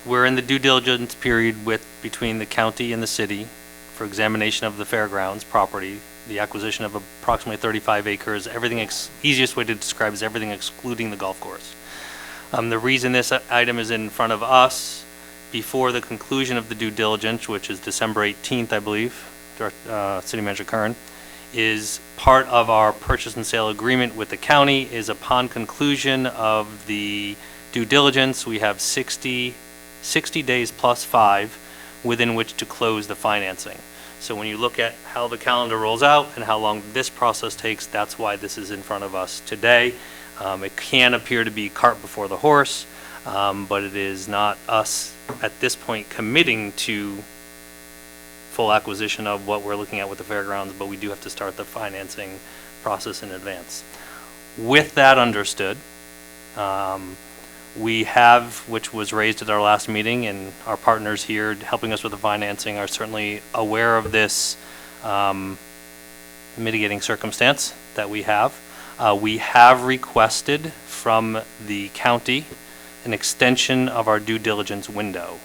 we're in the due diligence period between the county and the city for examination of the fairgrounds property, the acquisition of approximately 35 acres, easiest way to describe is everything excluding the golf course. The reason this item is in front of us before the conclusion of the due diligence, which is December 18th, I believe, City Manager Kern, is part of our purchase and sale agreement with the county is upon conclusion of the due diligence, we have 60 days plus 5 within which to close the financing. So when you look at how the calendar rolls out and how long this process takes, that's why this is in front of us today. It can appear to be cart before the horse, but it is not us at this point committing to full acquisition of what we're looking at with the fairgrounds, but we do have to start the financing process in advance. With that understood, we have, which was raised at our last meeting, and our partners here helping us with the financing are certainly aware of this mitigating circumstance that we have. We have requested from the county an extension of our due diligence window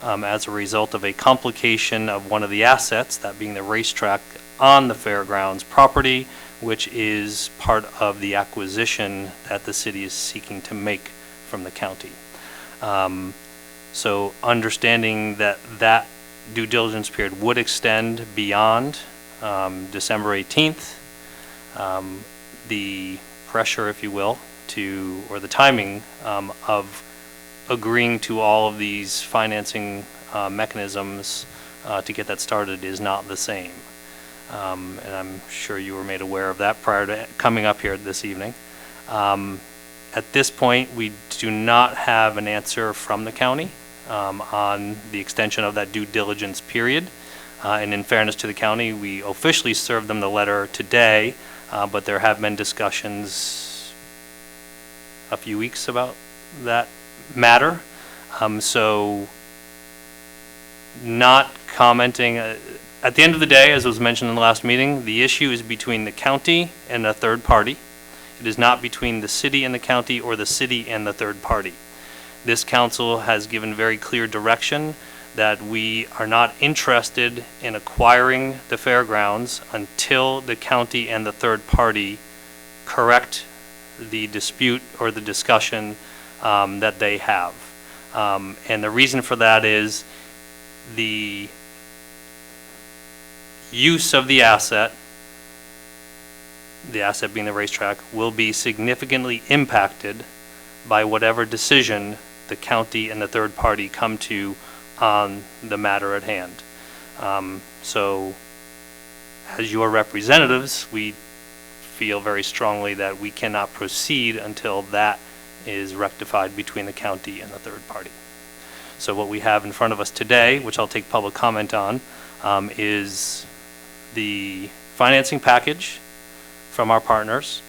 as a result of a complication of one of the assets, that being the racetrack on the fairgrounds property, which is part of the acquisition that the city is seeking to make from the county. So understanding that due diligence period would extend beyond December 18th, the pressure, if you will, or the timing of agreeing to all of these financing mechanisms to get that started is not the same. And I'm sure you were made aware of that prior to coming up here this evening. At this point, we do not have an answer from the county on the extension of that due diligence period. And in fairness to the county, we officially served them the letter today, but there have been discussions a few weeks about that matter. So not commenting. At the end of the day, as was mentioned in the last meeting, the issue is between the county and a third party. It is not between the city and the county or the city and the third party. This council has given very clear direction that we are not interested in acquiring the fairgrounds until the county and the third party correct the dispute or the discussion that they have. And the reason for that is the use of the asset being the racetrack, will be significantly impacted by whatever decision the county and the third party come to on the matter at hand. So as your representatives, we feel very strongly that we cannot proceed until that is rectified between the county and the third party. So what we have in front of us today, which I'll take public comment on, is the financing package from our partners,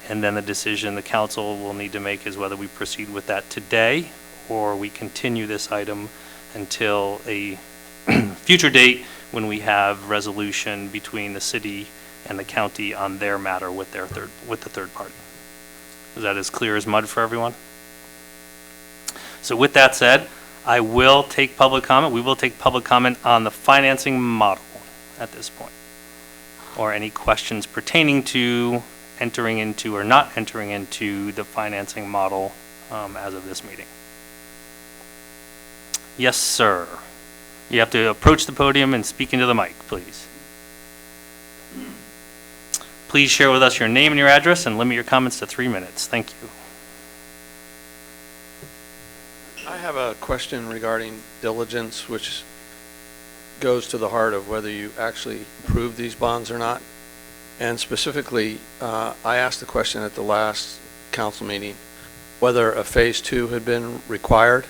and then the decision the council will need to make is whether we proceed with that today or we continue this item until a future date when we have resolution between the city and the county on their matter with the third party. Is that as clear as mud for everyone? So with that said, I will take public comment. We will take public comment on the financing model at this point, or any questions pertaining to entering into or not entering into the financing model as of this meeting. Yes, sir. You have to approach the podium and speak into the mic, please. Please share with us your name and your address and limit your comments to 3 minutes. Thank you. I have a question regarding diligence, which goes to the heart of whether you actually approve these bonds or not. And specifically, I asked the question at the last council meeting whether a phase 2 had been required.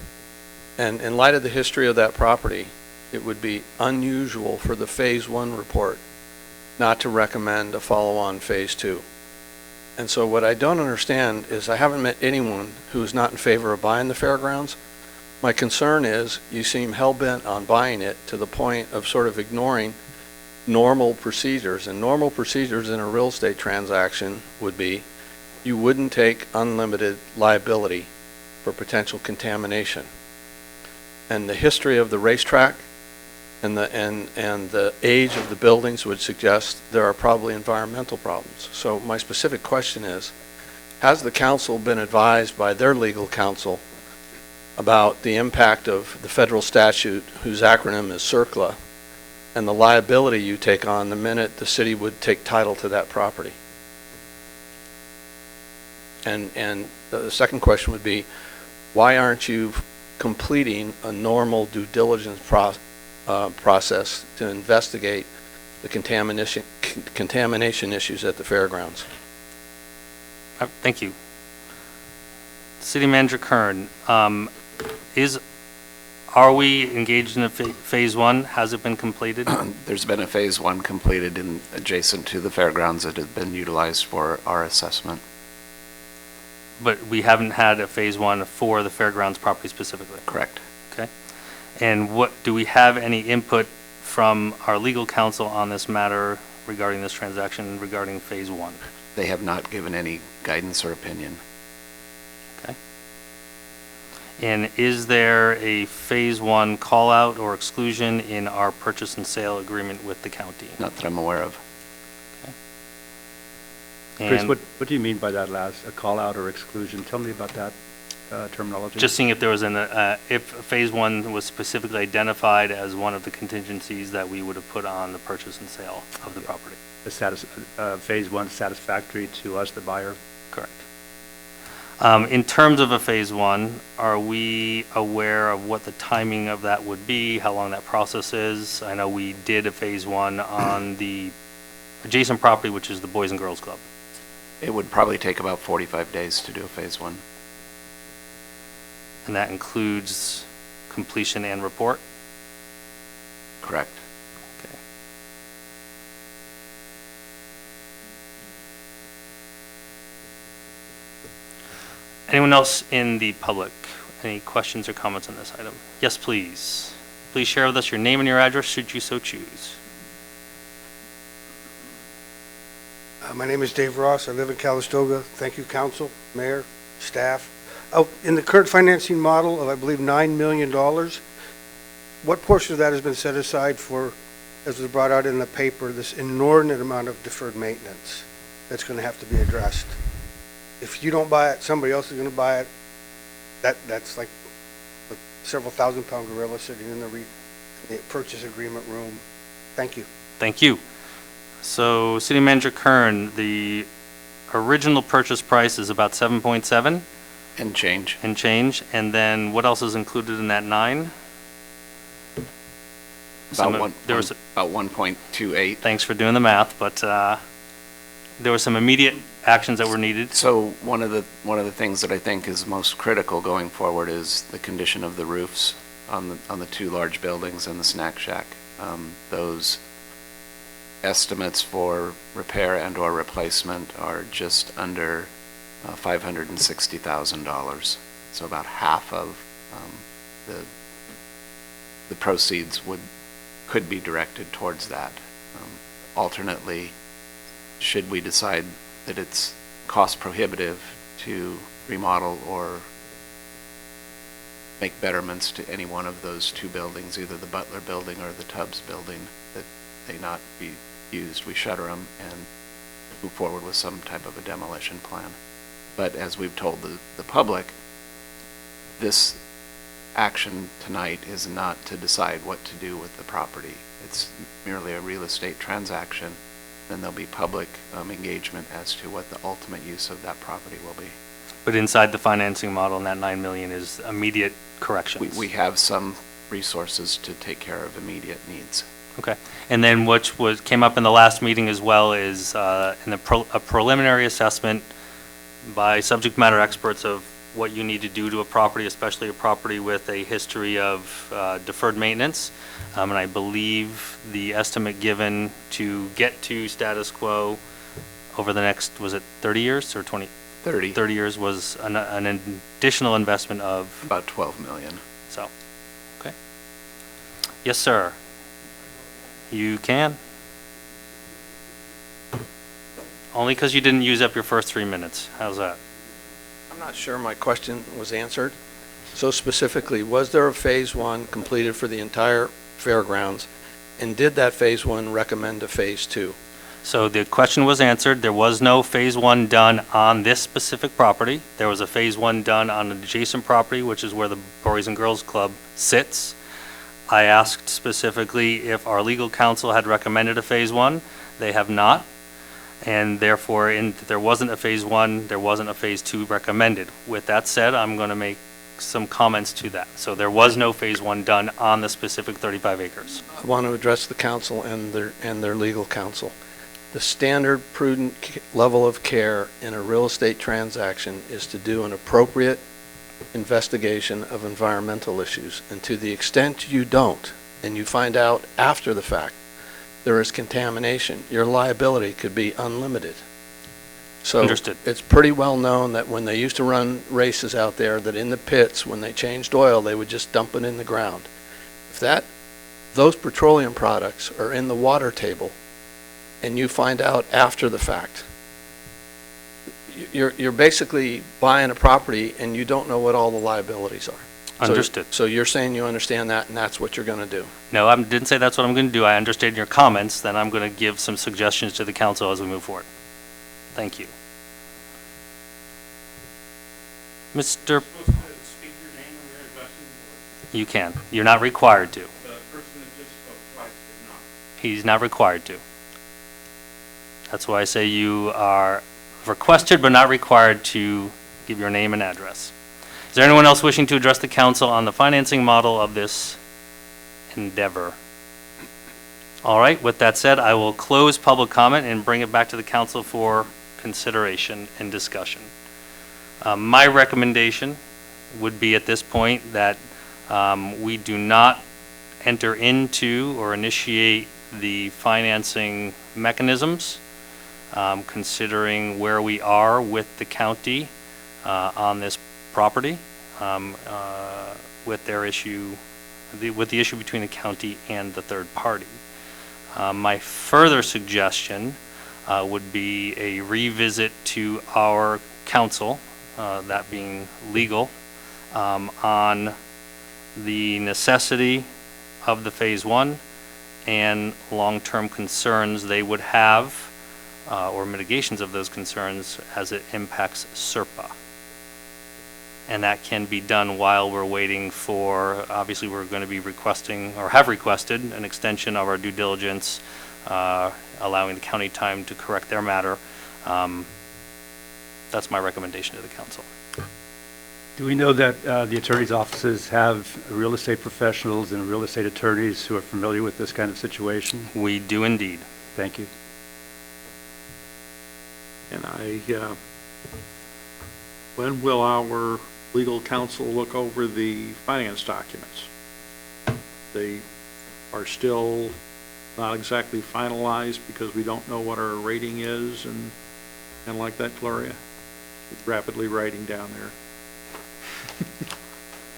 And in light of the history of that property, it would be unusual for the phase 1 report not to recommend a follow-on phase 2. And so what I don't understand is I haven't met anyone who's not in favor of buying the fairgrounds. My concern is you seem hell-bent on buying it to the point of sort of ignoring normal procedures. And normal procedures in a real estate transaction would be you wouldn't take unlimited liability for potential contamination. And the history of the racetrack and the age of the buildings would suggest there are probably environmental problems. So my specific question is, has the council been advised by their legal counsel about the impact of the federal statute, whose acronym is CERCLA, and the liability you take on the minute the city would take title to that property? And the second question would be, why aren't you completing a normal due diligence process to investigate the contamination issues at the fairgrounds? Thank you. City Manager Kern, are we engaged in a phase 1? Has it been completed? There's been a phase 1 completed in adjacent to the fairgrounds that has been utilized for our assessment. But we haven't had a phase 1 for the fairgrounds property specifically? Correct. Okay. And do we have any input from our legal counsel on this matter regarding this transaction regarding phase 1? They have not given any guidance or opinion. Okay. And is there a phase 1 call out or exclusion in our purchase and sale agreement with the county? Not that I'm aware of. Chris, what do you mean by that last, a call out or exclusion? Tell me about that terminology. Just seeing if there was if phase 1 was specifically identified as one of the contingencies that we would have put on the purchase and sale of the property. Phase 1 satisfactory to us, the buyer? Correct. In terms of a phase 1, are we aware of what the timing of that would be, how long that process is? I know we did a phase 1 on the adjacent property, which is the Boys and Girls Club. It would probably take about 45 days to do a phase 1. And that includes completion and report? Correct. Okay. Anyone else in the public? Any questions or comments on this item? Yes, please. Please share with us your name and your address, should you so choose. My name is Dave Ross. I live in Calistoga. Thank you, council, mayor, staff. In the current financing model of, I believe, $9 million, what portion of that has been set aside for, as was brought out in the paper, this inordinate amount of deferred maintenance that's going to have to be addressed? If you don't buy it, somebody else is going to buy it. That's like a several thousand-pound gorilla sitting in the purchase agreement room. Thank you. Thank you. So, City Manager Kern, the original purchase price is about 7.7 And change. and change, and then what else is included in that 9? There was About 1.28. Thanks for doing the math, but there were some immediate actions that were needed. So one of the things that I think is most critical going forward is the condition of the roofs on the 2 large buildings and the snack shack. Those estimates for repair and or replacement are just under $560,000. So about half of the proceeds could be directed towards that. Alternately, should we decide that it's cost prohibitive to remodel or make betterments to any one of those 2 buildings, either the Butler building or the Tubbs building, that they not be used, we shutter them and move forward with some type of a demolition plan. But as we've told the public, this action tonight is not to decide what to do with the property. It's merely a real estate transaction. Then there'll be public engagement as to what the ultimate use of that property will be. But inside the financing model, and that 9 million is immediate corrections. We have some resources to take care of immediate needs. Okay. And then what came up in the last meeting as well is a preliminary assessment by subject matter experts of what you need to do to a property, especially a property with a history of deferred maintenance. And I believe the estimate given to get to status quo over the next, was it 30 years or 20? 30. 30 years was an additional investment of? About 12 million. So, okay. Yes, sir. You can. Only because you didn't use up your first 3 minutes. How's that? I'm not sure my question was answered. So specifically, was there a phase 1 completed for the entire fairgrounds? And did that phase 1 recommend a phase 2? So the question was answered. There was no phase 1 done on this specific property. There was a phase 1 done on an adjacent property, which is where the Boys and Girls Club sits. I asked specifically if our legal counsel had recommended a phase 1. They have not. And therefore, there wasn't a phase 1, there wasn't a phase 2 recommended. With that said, I'm going to make some comments to that. So there was no phase 1 done on the specific 35 acres. I want to address the council and their legal counsel. The standard prudent level of care in a real estate transaction is to do an appropriate investigation of environmental issues. And to the extent you don't, and you find out after the fact, there is contamination, your liability could be unlimited. So Understood. It's pretty well known that when they used to run races out there, that in the pits, when they changed oil, they would just dump it in the ground. If those petroleum products are in the water table, and you find out after the fact, you're basically buying a property and you don't know what all the liabilities are. Understood. So you're saying you understand that, and that's what you're going to do? No, I didn't say that's what I'm going to do. I understand your comments, then I'm going to give some suggestions to the council as we move forward. Thank you. Mr. You can. You're not required to. He's not required to. That's why I say you are requested but not required to give your name and address. Is there anyone else wishing to address the council on the financing model of this endeavor? All right, with that said, I will close public comment and bring it back to the council for consideration and discussion. My recommendation would be at this point that we do not enter into or initiate the financing mechanisms, considering where we are with the county on this property with their issue, with the issue between the county and the third party. My further suggestion would be a revisit to our council, that being legal, on the necessity of the Phase 1 and long-term concerns they would have, or mitigations of those concerns as it impacts SERPA. And that can be done while we're waiting for, obviously we're going to be requesting, or have requested, an extension of our due diligence, allowing the county time to correct their matter. That's my recommendation to the council. Do we know that the attorney's offices have real estate professionals and real estate attorneys who are familiar with this kind of situation? We do indeed. Thank you. And when will our legal counsel look over the finance documents? They are still not exactly finalized because we don't know what our rating is and like that, Gloria? Rapidly writing down there.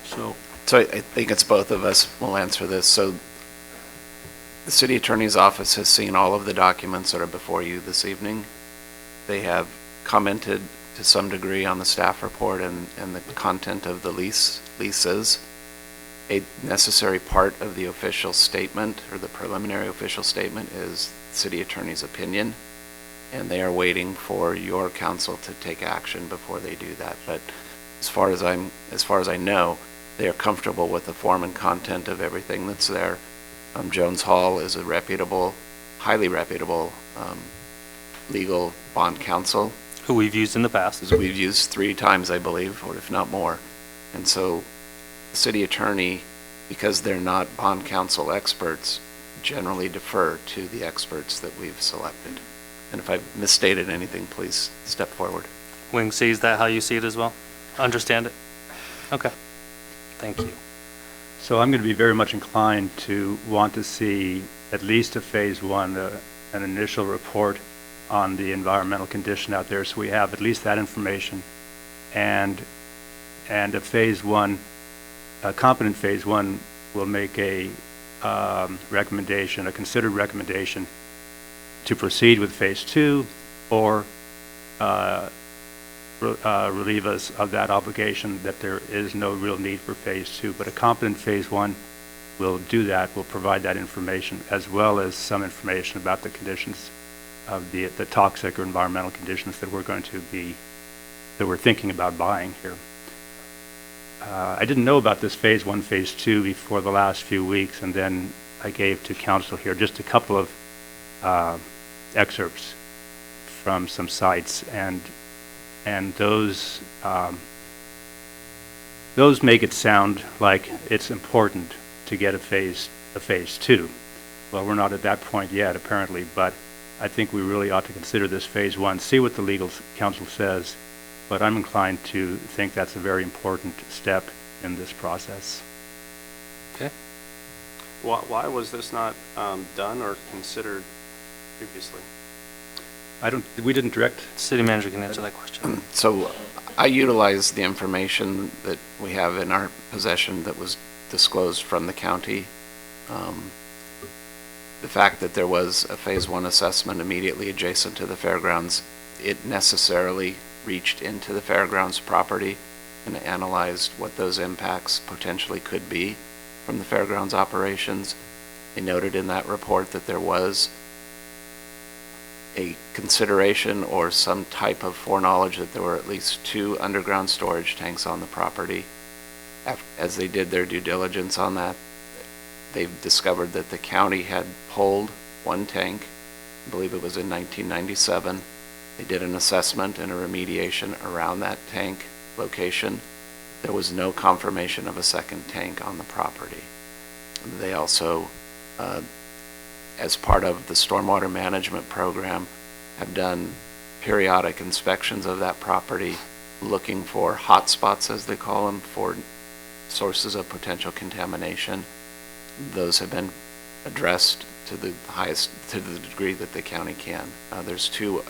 So I think it's both of us will answer this. So the city attorney's office has seen all of the documents that are before you this evening. They have commented to some degree on the staff report and the content of the leases. A necessary part of the official statement, or the preliminary official statement, is the city attorney's opinion, and they are waiting for your council to take action before they do that. But as far as I know, they are comfortable with the form and content of everything that's there. Jones Hall is a reputable, highly reputable legal bond counsel. Who we've used in the past. We've used 3 times, I believe, or if not more. And so the city attorney, because they're not bond counsel experts, generally defer to the experts that we've selected. And if I've misstated anything, please step forward. Wing, see, is that how you see it as well? Understand it? Okay. Thank you. So I'm going to be very much inclined to want to see at least a Phase 1, an initial report on the environmental condition out there, so we have at least that information, and a Phase 1, a competent Phase 1 will make a recommendation, a considered recommendation to proceed with Phase 2 or relieve us of that obligation that there is no real need for Phase 2. But a competent Phase 1 will do that, will provide that information, as well as some information about the conditions of the toxic or environmental conditions that we're thinking about buying here. I didn't know about this Phase 1, Phase 2 before the last few weeks, and then I gave to council here just a couple of excerpts from some sites, and those make it sound like it's important to get a phase 2. Well, we're not at that point yet, apparently, but I think we really ought to consider this Phase 1, see what the legal counsel says, but I'm inclined to think that's a very important step in this process. Okay. Why was this not done or considered previously? We didn't direct. City manager can answer that question. So I utilize the information that we have in our possession that was disclosed from the county. The fact that there was a Phase 1 assessment immediately adjacent to the fairgrounds, it necessarily reached into the fairgrounds property and analyzed what those impacts potentially could be from the fairgrounds operations. They noted in that report that there was a consideration or some type of foreknowledge that there were at least 2 underground storage tanks on the property. As they did their due diligence on that, they've discovered that the county had pulled 1 tank, I believe it was in 1997. They did an assessment and a remediation around that tank location. There was no confirmation of a second tank on the property. They also, as part of the stormwater management program, have done periodic inspections of that property, looking for hot spots, as they call them, for sources of potential contamination. Those have been addressed to the degree that the county can. There's 2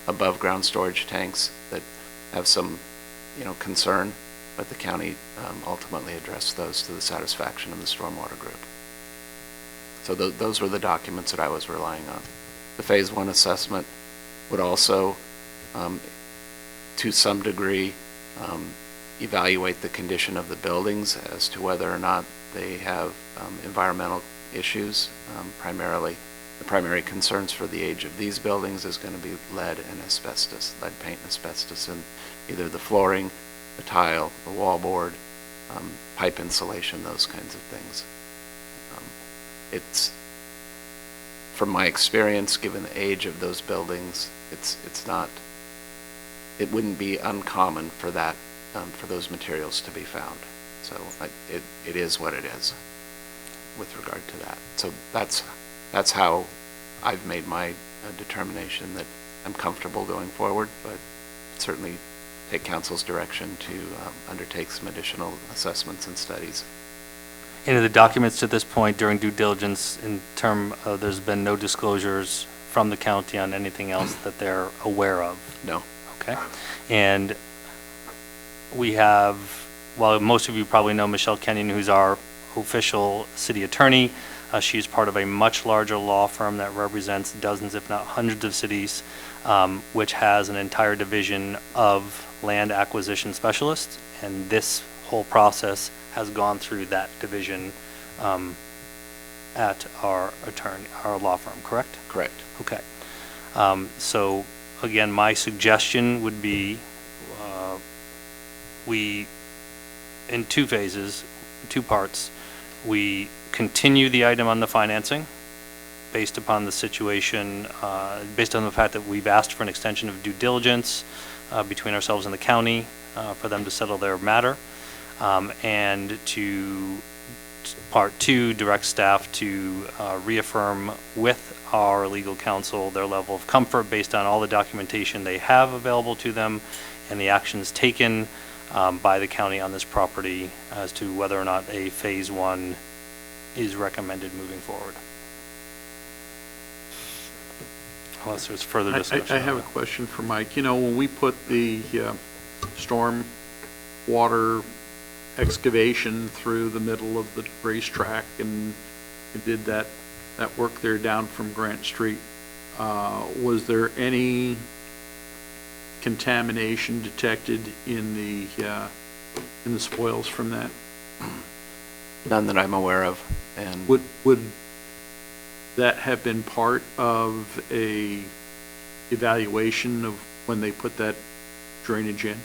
above ground storage tanks that have some concern, but the county ultimately addressed those to the satisfaction of the stormwater group. So those were the documents that I was relying on. The Phase 1 assessment would also, to some degree, evaluate the condition of the buildings as to whether or not they have environmental issues. Primarily, the primary concerns for the age of these buildings is going to be lead and asbestos, lead paint and asbestos in either the flooring, the tile, the wallboard, pipe insulation, those kinds of things. It's, from my experience, given the age of those buildings, it wouldn't be uncommon for that, for those materials to be found. So it is what it is with regard to that. So that's how I've made my determination that I'm comfortable going forward, but certainly take council's direction to undertake some additional assessments and studies. In the documents to this point during due diligence, in term of there's been no disclosures from the county on anything else that they're aware of? No. Okay. And we have, well, most of you probably know Michelle Kenyon, who's our official city attorney. She's part of a much larger law firm that represents dozens, if not hundreds of cities, which has an entire division of land acquisition specialists. And this whole process has gone through that division at our law firm, correct? Correct. Okay. So again, my suggestion would be we, in two phases, two parts, we continue the item on the financing based upon the situation, based on the fact that we've asked for an extension of due diligence between ourselves and the county for them to settle their matter. And to part two, direct staff to reaffirm with our legal counsel their level of comfort based on all the documentation they have available to them and the actions taken by the county on this property as to whether or not a Phase 1 is recommended moving forward. Unless there's further discussion. I have a question for Mike. You know, when we put the storm water excavation through the middle of the racetrack and did that work there down from Grant Street, was there any contamination detected in the spoils from that? None that I'm aware of. And would that have been part of a evaluation of when they put that drainage in?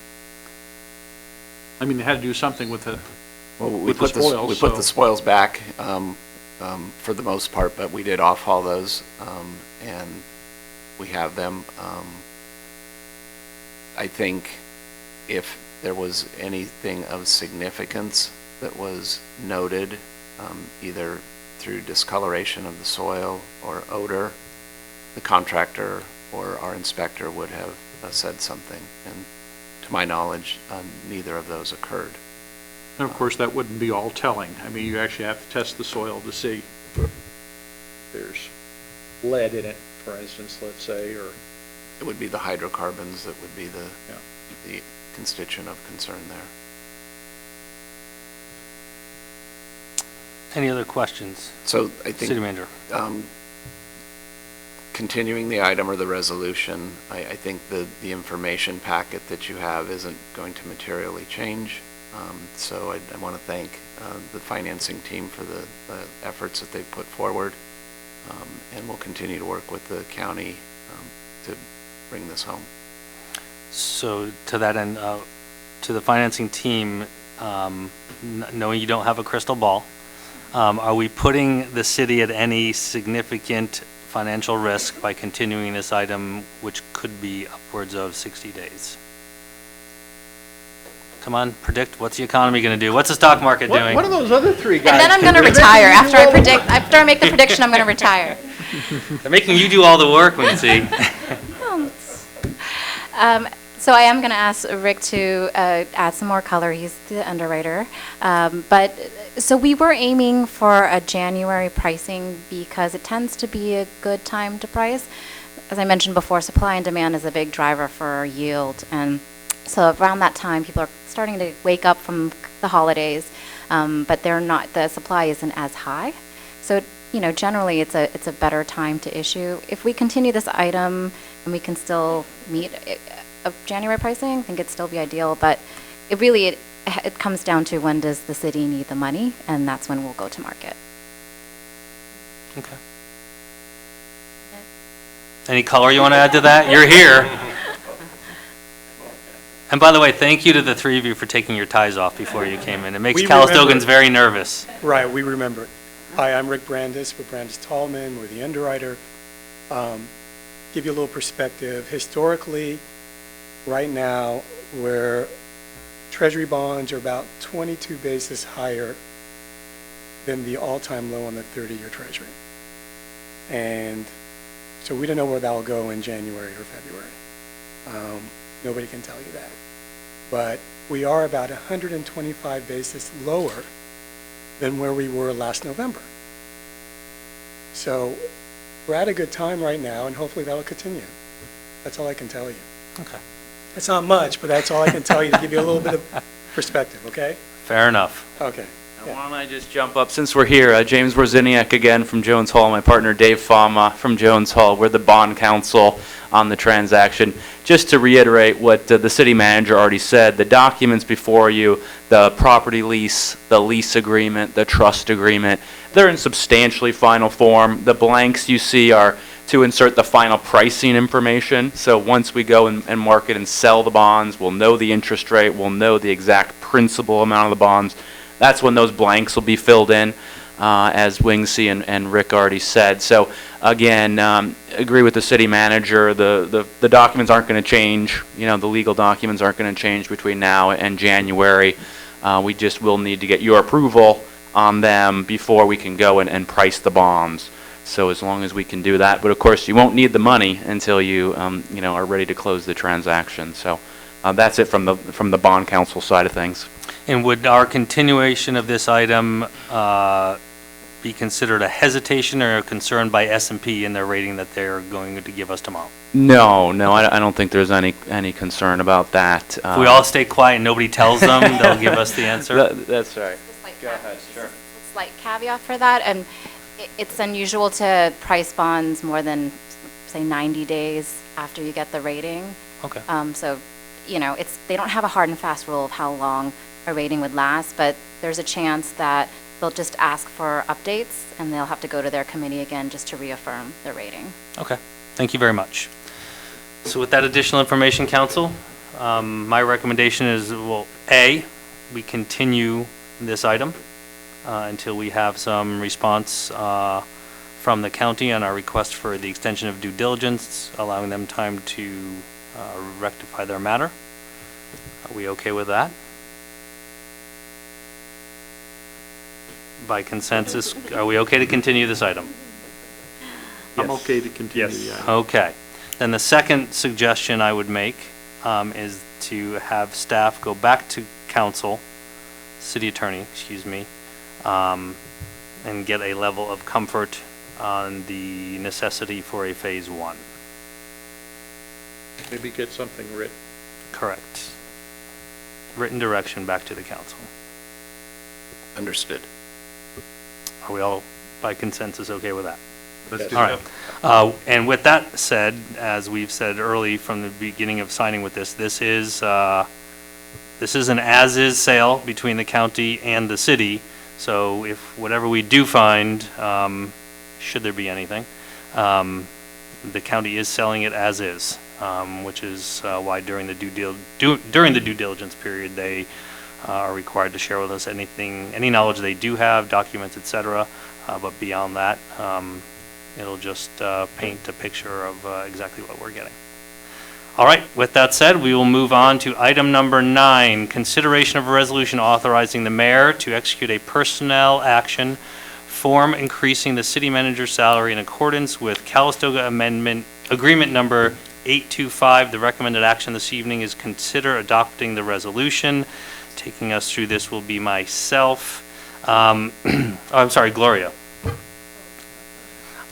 I mean, they had to do something with the spoils. We put the spoils back for the most part, but we did off-haul those, and we have them. I think if there was anything of significance that was noted, either through discoloration of the soil or odor, the contractor or our inspector would have said something. And to my knowledge, neither of those occurred. And of course, that wouldn't be all telling. I mean, you actually have to test the soil to see if there's lead in it, for instance, let's say, or... It would be the hydrocarbons that would be the constituent of concern there. Any other questions? So I think City Manager. Continuing the item or the resolution, I think the information packet that you have isn't going to materially change. So I want to thank the financing team for the efforts that they've put forward, and we'll continue to work with the county to bring this home. So to that end, to the financing team, knowing you don't have a crystal ball, are we putting the city at any significant financial risk by continuing this item, which could be upwards of 60 days? Come on, predict. What's the economy going to do? What's the stock market doing? What are those other three guys? And then I'm going to retire. After I make the prediction, I'm going to retire. They're making you do all the work, Lindsay. So I am going to ask Rick to add some more color. He's the underwriter. So we were aiming for a January pricing because it tends to be a good time to price. As I mentioned before, supply and demand is a big driver for yield. And So around that time, people are starting to wake up from the holidays, but the supply isn't as high. So, generally, it's a better time to issue. If we continue this item and we can still meet January pricing, I think it'd still be ideal, but it comes down to when does the city need the money, and that's when we'll go to market. Okay. Any color you want to add to that? You're here. And by the way, thank you to the three of you for taking your ties off before you came in. It makes We Calistogans remember. very nervous. Right, we remember it. Hi, I'm Rick Brandis with Brandis Tallman. We're the underwriter. Give you a little perspective. Historically, right now, where Treasury bonds are about 22 basis higher than the all-time low on the 30-year Treasury. And so we don't know where that'll go in January or February. Nobody can tell you that. But we are about 125 basis lower than where we were last November. So we're at a good time right now, and hopefully that'll continue. That's all I can tell you. Okay. That's not much, but that's all I can tell you to give you a little bit of perspective, okay? Fair enough. Okay. Why don't I just jump up, since we're here, James Wozniak again from Jones Hall, my partner Dave Fama from Jones Hall. We're the bond counsel on the transaction. Just to reiterate what the city manager already said, the documents before you, the property lease, the lease agreement, the trust agreement, they're in substantially final form. The blanks you see are to insert the final pricing information. So once we go and market and sell the bonds, we'll know the interest rate, we'll know the exact principal amount of the bonds. That's when those blanks will be filled in, as Wingsy and Rick already said. So again, agree with the city manager. The documents aren't going to change. The legal documents aren't going to change between now and January. We just will need to get your approval on them before we can go and price the bonds. So as long as we can do that, but of course you won't need the money until you are ready to close the transaction. So that's it from the bond counsel side of things. And would our continuation of this item be considered a hesitation or a concern by S&P in their rating that they're going to give us tomorrow? No, I don't think there's any concern about that. If we all stay quiet and nobody tells them, they'll give us the answer? That's right. Go ahead, sure. A slight caveat for that, and it's unusual to price bonds more than, say, 90 days after you get the rating. Okay. So, they don't have a hard and fast rule of how long a rating would last, but there's a chance that they'll just ask for updates and they'll have to go to their committee again just to reaffirm the rating. Okay, thank you very much. So with that additional information, council, my recommendation is, well, A, we continue this item until we have some response from the county on our request for the extension of due diligence, allowing them time to rectify their matter. Are we okay with that? By consensus, are we okay to continue this item? I'm okay to continue. Yes. Okay. Then the second suggestion I would make is to have staff go back to council, city attorney, excuse me, and get a level of comfort on the necessity for a phase one. Maybe get something written. Correct. Written direction back to the council. Understood. Are we all, by consensus, okay with that? Let's do All that. right. And with that said, as we've said early from the beginning of signing with this is an as-is sale between the county and the city. So if whatever we do find, should there be anything, the county is selling it as is, which is why during the due diligence period they are required to share with us any knowledge they do have, documents, etc. But beyond that, it'll just paint a picture of exactly what we're getting. All right, with that said, we will move on to item number 9, consideration of a resolution authorizing the mayor to execute a personnel action form increasing the city manager's salary in accordance with Calistoga Amendment Agreement number 825. The recommended action this evening is consider adopting the resolution. Taking us through this will be myself. I'm sorry, Gloria.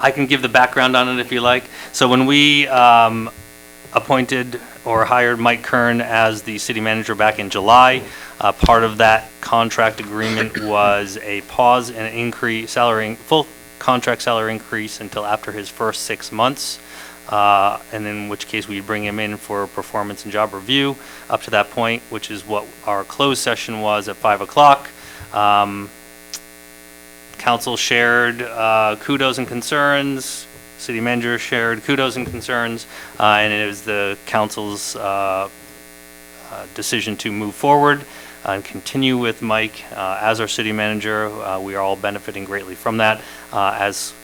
I can give the background on it if you like. So when we appointed or hired Mike Kern as the city manager back in July. Part of that contract agreement was a pause and increase full contract salary increase until after his first 6 months, and in which case we bring him in for performance and job review up to that point, which is what our closed session was at 5 o'clock. Council shared kudos and concerns. City manager shared kudos and concerns, and it was the council's decision to move forward and continue with Mike as our city manager. We are all benefiting greatly from that. As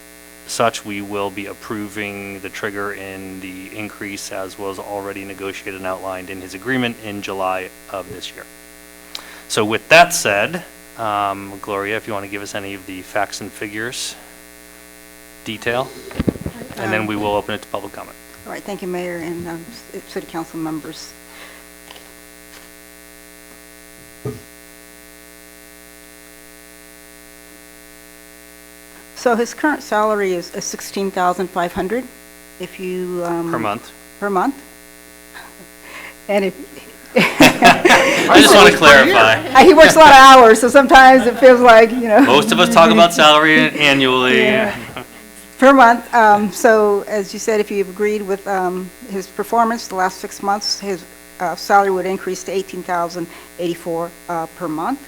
such, we will be approving the trigger in the increase as was already negotiated and outlined in his agreement in July of this year. So with that said, Gloria, if you want to give us any of the facts and figures, detail, and then we will open it to public comment. All right, thank you, Mayor and City Council members. So his current salary is $16,500. If you Per month. Per month. And if I just want to clarify. he works a lot of hours, so sometimes it feels like, you know. Most of us talk about salary annually. Yeah. Per month. So as you said, if you've agreed with his performance the last 6 months, his salary would increase to $18,084 per month.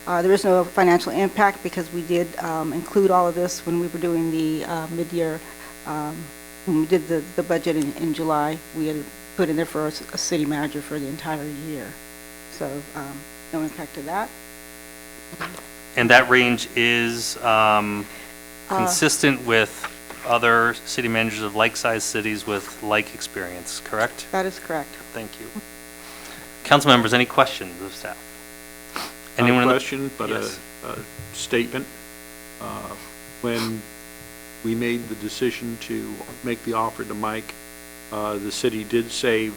There is no financial impact because we did include all of this when we were doing the mid-year, when we did the budget in July. We had put in there for a city manager for the entire year. So no impact to that. And that range is consistent with other city managers of like-sized cities with like experience, correct? That is correct. Thank you. Council members, any questions of staff? Not a question, but Yes. a statement. When we made the decision to make the offer to Mike, the city did save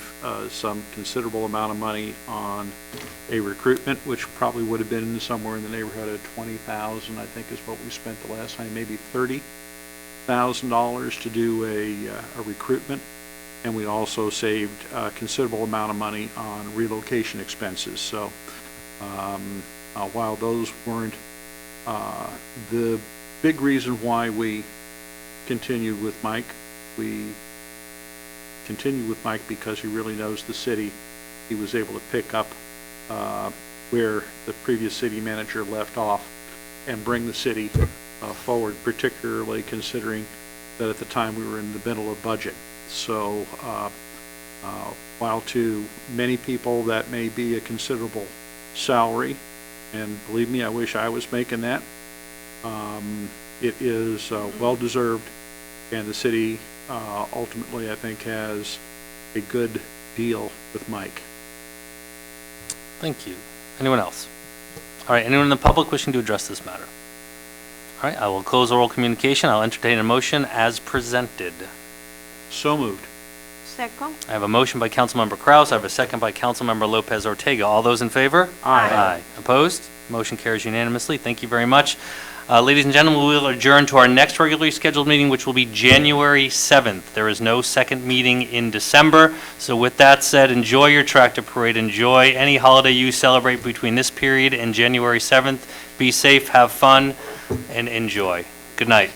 some considerable amount of money on a recruitment, which probably would have been somewhere in the neighborhood of $20,000, I think is what we spent the last time, maybe $30,000 to do a recruitment. And we also saved a considerable amount of money on relocation expenses. So while those weren't the big reason why we continued with Mike, we continued with Mike because he really knows the city. He was able to pick up where the previous city manager left off and bring the city forward, particularly considering that at the time we were in the middle of budget. So while to many people that may be a considerable salary, and believe me, I wish I was making that, it is well-deserved, and the city ultimately, I think, has a good deal with Mike. Thank you. Anyone else? All right, anyone in the public wishing to address this matter? All right, I will close oral communication. I'll entertain a motion as presented. So moved. Second. I have a motion by Councilmember Kraus. I have a second by Councilmember Lopez Ortega. All those in favor? Aye. Aye. Opposed? Motion carries unanimously. Thank you very much. Ladies and gentlemen, we will adjourn to our next regularly scheduled meeting, which will be January 7th. There is no second meeting in December. So with that said, enjoy your tractor parade. Enjoy any holiday you celebrate between this period and January 7th. Be safe, have fun, and enjoy. Good night.